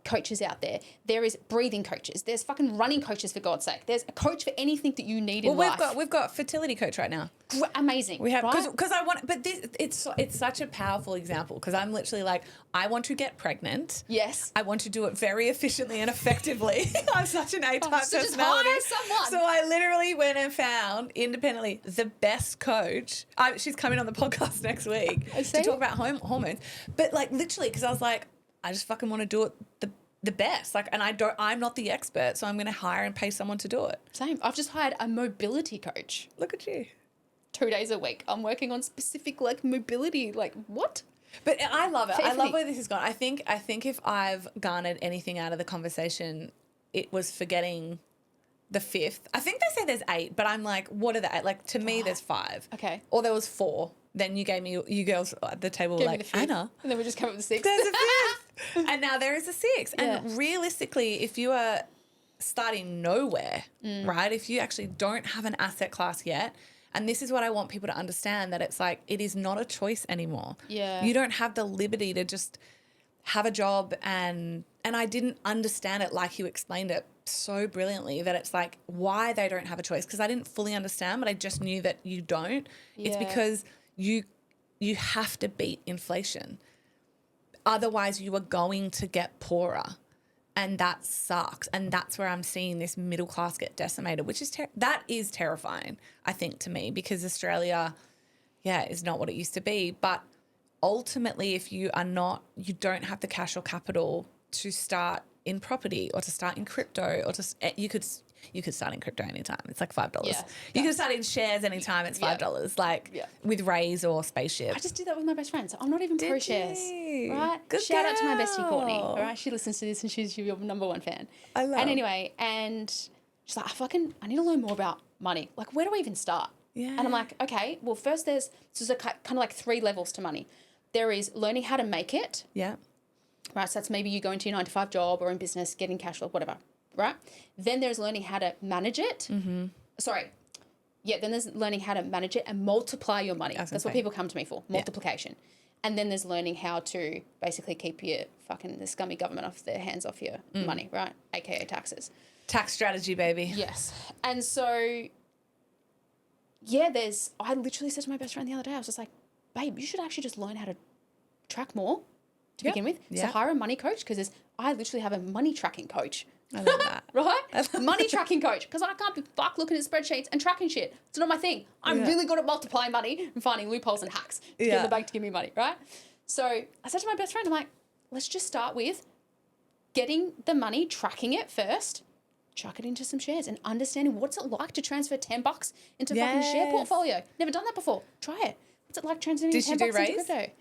coaches out there. There is breathing coaches. There's fucking running coaches, for God's sake. There's a coach for anything that you need in life. We've got fertility coach right now. Amazing. We have, right? because I want, but it's such a powerful example, because I'm literally like, I want to get pregnant. Yes. I want to do it very efficiently and effectively. I'm such an A-type so personality. just hire someone. So I literally went and found independently the best coach. She's coming on the podcast next week to talk about hormones. But like literally, because I was like, I just fucking want to do it the best. Like, and I'm not the expert, so I'm going to hire and pay someone to do it. Same. I've just hired a mobility coach. Look at you. 2 days a week. I'm working on specific mobility. What? But I love it. I love where this has gone. I think if I've garnered anything out of the conversation, it was forgetting the fifth. I think they say there's 8, but I'm like, what are the 8? Like, to me, there's 5. Okay. Or there was 4. Then you gave me, you girls at the table were like, Anna. And then we just come up with the 6th. There's a 5th. And now there is a 6th. Yeah. And realistically, if you are starting nowhere, right, if you actually don't have an asset class yet, and this is what I want people to understand, that it's like, it is not a choice anymore. Yeah. You don't have the liberty to just have a job, and I didn't understand it like you explained it so brilliantly, that it's like why they don't have a choice, because I didn't fully understand, but I just knew that you don't. It's because you have to beat inflation. Otherwise you are going to get poorer. And that sucks. And that's where I'm seeing this middle class get decimated, which is that is terrifying, I think, to me, because Australia, is not what it used to be. But ultimately, if you don't have the cash or capital to start in property or to start in crypto, or you could start in crypto anytime. It's like $5. Yeah, you can start in shares anytime. It's $5. With Raise or Spaceship. I just did that with my best friend, so I'm not even pro shares. Right? Good Shout out to my girl. bestie Courtney. All right, she listens to this and she's your number 1 fan. I love. And anyway, and she's like, I need to learn more about money. Like, where do I even start? Yeah. And I'm like, okay, well, first there's kind of like 3 levels to money. There is learning how to make it. Yeah. Right, so that's maybe you go into your 9-to-5 job or in business, getting cash flow, whatever, right? Then there's learning how to manage it. Mm-hmm. Then there's learning how to manage it and multiply your money. That's what people come to me for, multiplication. And then there's learning how to basically keep the scummy government off their hands off your money, right? AKA taxes. Tax strategy, baby. Yes. And so, I literally said to my best friend the other day, I was just like, babe, you should actually just learn how to track more to begin with. So hire a money coach, because I literally have a money tracking coach. I love that. Right? Money tracking coach, because I can't be looking at spreadsheets and tracking shit. It's not my thing. I'm really good at multiplying money and finding loopholes and hacks to get the bank to give me money, right? So I said to my best friend, I'm like, let's just start with getting the money, tracking it first, chuck it into some shares and understanding what's it like to transfer $10 into fucking share portfolio. Never done that before. Try it. What's it like transferring $10 into crypto?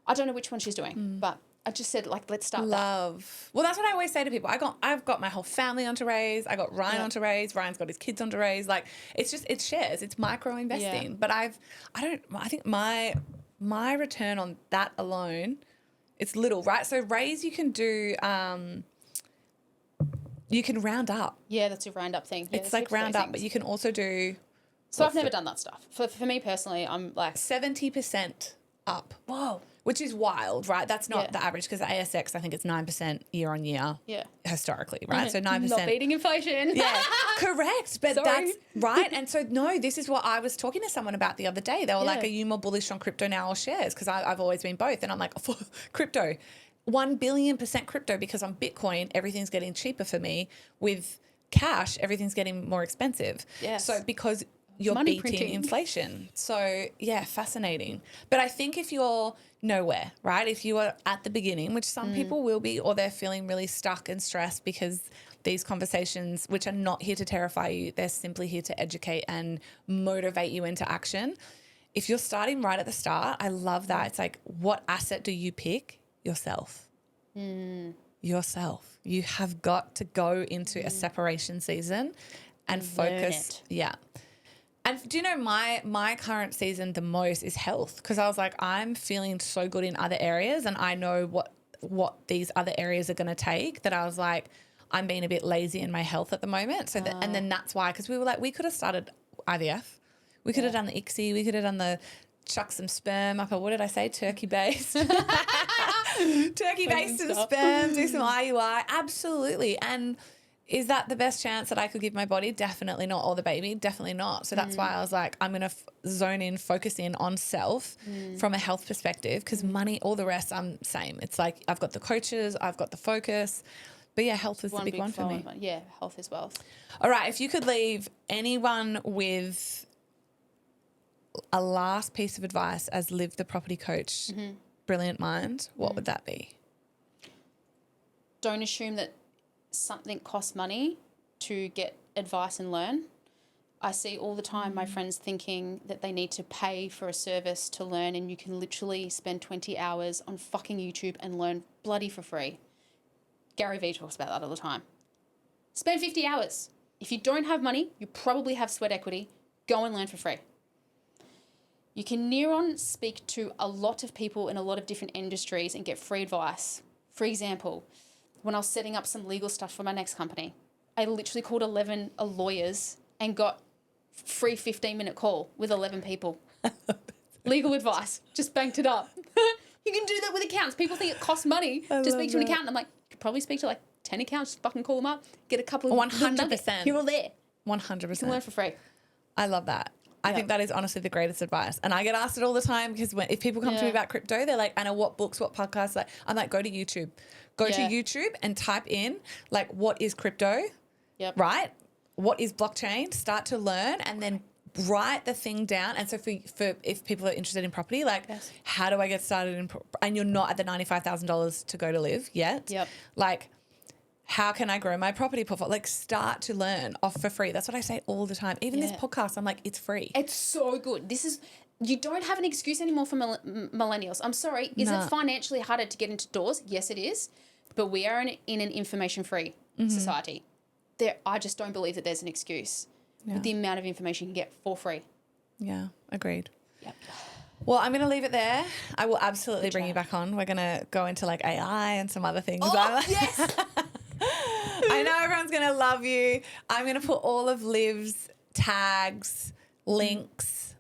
I don't know which one she's doing, but I just said, let's start Love. Well, that's what I always say to people. I've got my whole family onto Raise. I got Ryan onto Raise. Ryan's got his kids onto Raise. It's shares. It's micro investing. But I think my return on that alone, it's little, right? So Raise, you can do, you can round up. Yeah, that's a round up thing. Yeah, it's like round up, but you can also do. So I've never done that stuff. For me personally, I'm like 70% up. Whoa. Which is wild, right? That's not the average, because the ASX, I think it's 9% year on year. Yeah. Historically, right? So 9%. Not beating inflation. Yeah, correct. But that's right. And so, no, this is what I was talking to someone about the other day. They were like, are you more bullish on crypto now or shares? Because I've always been both. And I'm like, for crypto, 1 billion% crypto, because on Bitcoin, everything's getting cheaper for me. With cash, everything's getting more expensive. Yes. So because you're Money beating printing. inflation. So, fascinating. But I think if you're nowhere, right, if you are at the beginning, which some people will be, or they're feeling really stuck and stressed because these conversations, which are not here to terrify you, they're simply here to educate and motivate you into action. If you're starting right at the start, I love that. It's like, what asset do you pick? Yourself. yourself. You have got to go into a separation season and focus. Yeah. And do you know my current season the most is health, because I was like, I'm feeling so good in other areas and I know what these other areas are going to take, that I was like, I'm being a bit lazy in my health at the moment. So and then that's why, because we were like, we could have started IVF. We could have done the ICSI. We could have done the chuck some sperm up, or what did I say? Turkey based. Turkey based to the sperm, do some IUI. Absolutely. And is that the best chance that I could give my body? Definitely not. Or the baby? Definitely not. So that's why I was like, I'm going to zone in, focus in on self from a health perspective, because money, all the rest, I'm same. It's like I've got the coaches, I've got the focus. But yeah, health is the big one for me. Yeah, health is wealth. All right. If you could leave anyone with a last piece of advice as Liv, the property coach, brilliant mind, what would that be? Don't assume that something costs money to get advice and learn. I see all the time my friends thinking that they need to pay for a service to learn, and you can literally spend 20 hours on fucking YouTube and learn bloody for free. Gary Vee talks about that all the time. Spend 50 hours. If you don't have money, you probably have sweat equity. Go and learn for free. You can near on speak to a lot of people in a lot of different industries and get free advice. For example, when I was setting up some legal stuff for my next company, I literally called 11 lawyers and got free 15-minute call with 11 people. Legal advice. Just banked it up. You can do that with accounts. People think it costs money to speak to an accountant. I'm like, you could probably speak to like 10 accounts, just fucking call them up, get a couple of 100%. Here or there. 100%. You can learn for free. I love that. I think that is honestly the greatest advice. And I get asked it all the time, because if people come to me about crypto, they're like, Anna, what books, what podcasts? Like, I'm like, go to YouTube. Go to YouTube and type in, like, what is crypto? Yep. Right? What is blockchain? Start to learn and then write the thing down. And so for if people are interested in property, like, how do I get started in and you're not at the $95,000 to go to live yet. Yep. Like, how can I grow my property portfolio? Like, start to learn off for free. That's what I say all the time. Even this podcast, I'm like, it's free. It's so good. You don't have an excuse anymore for millennials. I'm sorry. Is it financially harder to get into doors? Yes, it is. But we are in an information-free society. I just don't believe that there's an excuse with the amount of information you can get for free. Yeah, agreed. Yep. Well, I'm going to leave it there. I will absolutely bring you back on. We're going to go into like AI and some other things. Oh, yes. I know everyone's going to love you. I'm going to put all of Liv's tags, links,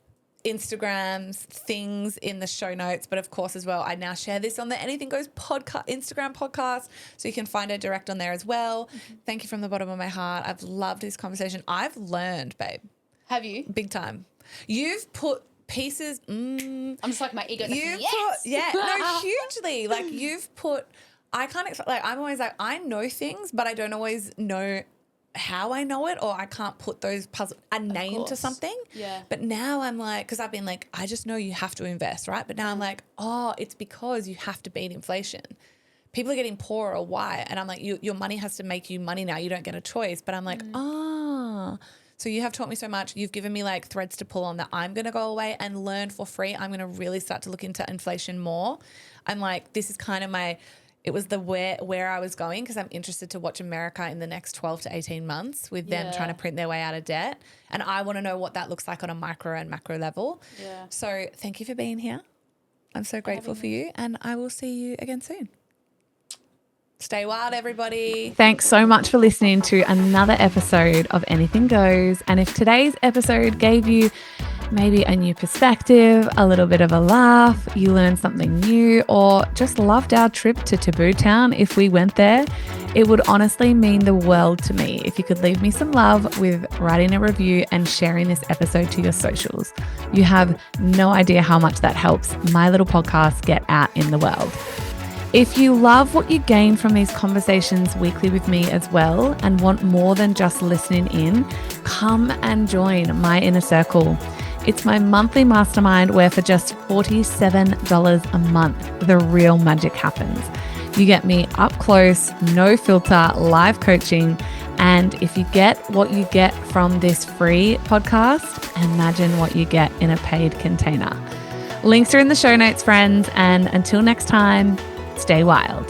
Instagrams, things in the show notes. But of course, as well, I now share this on the Anything Goes podcast, Instagram podcast. So you can find her direct on there as well. Thank you from the bottom of my heart. I've loved this conversation. I've learned, babe. Have you? Big time. You've put pieces. I'm just like my ego. Hugely. Like you've put. I can't explain. Like I'm always like I know things, but I don't always know how I know it, or I can't put those a name to something. Yeah. But now I'm like, because I've been like, I just know you have to invest, right? But now I'm like, oh, it's because you have to beat inflation. People are getting poorer. Why? And I'm like, your money has to make you money now. You don't get a choice. But I'm like, so you have taught me so much. You've given me like threads to pull on that I'm going to go away and learn for free. I'm going to really start to look into inflation more. I'm like, this is kind of it was the where I was going, because I'm interested to watch America in the next 12 to 18 months with them trying to print their way out of debt. And I want to know what that looks like on a micro and macro level. Yeah. So thank you for being here. I'm so grateful for you, and I will see you again soon. Stay wild, everybody. Thanks so much for listening to another episode of Anything Goes. And if today's episode gave you maybe a new perspective, a little bit of a laugh, you learned something new, or just loved our trip to Taboo Town if we went there, it would honestly mean the world to me if you could leave me some love with writing a review and sharing this episode to your socials. You have no idea how much that helps my little podcast get out in the world. If you love what you gain from these conversations weekly with me as well and want more than just listening in, come and join my inner circle. It's my monthly mastermind where for just $47 a month, the real magic happens. You get me up close, no filter, live coaching. And if you get what you get from this free podcast, imagine what you get in a paid container. Links are in the show notes, friends. And until next time, stay wild.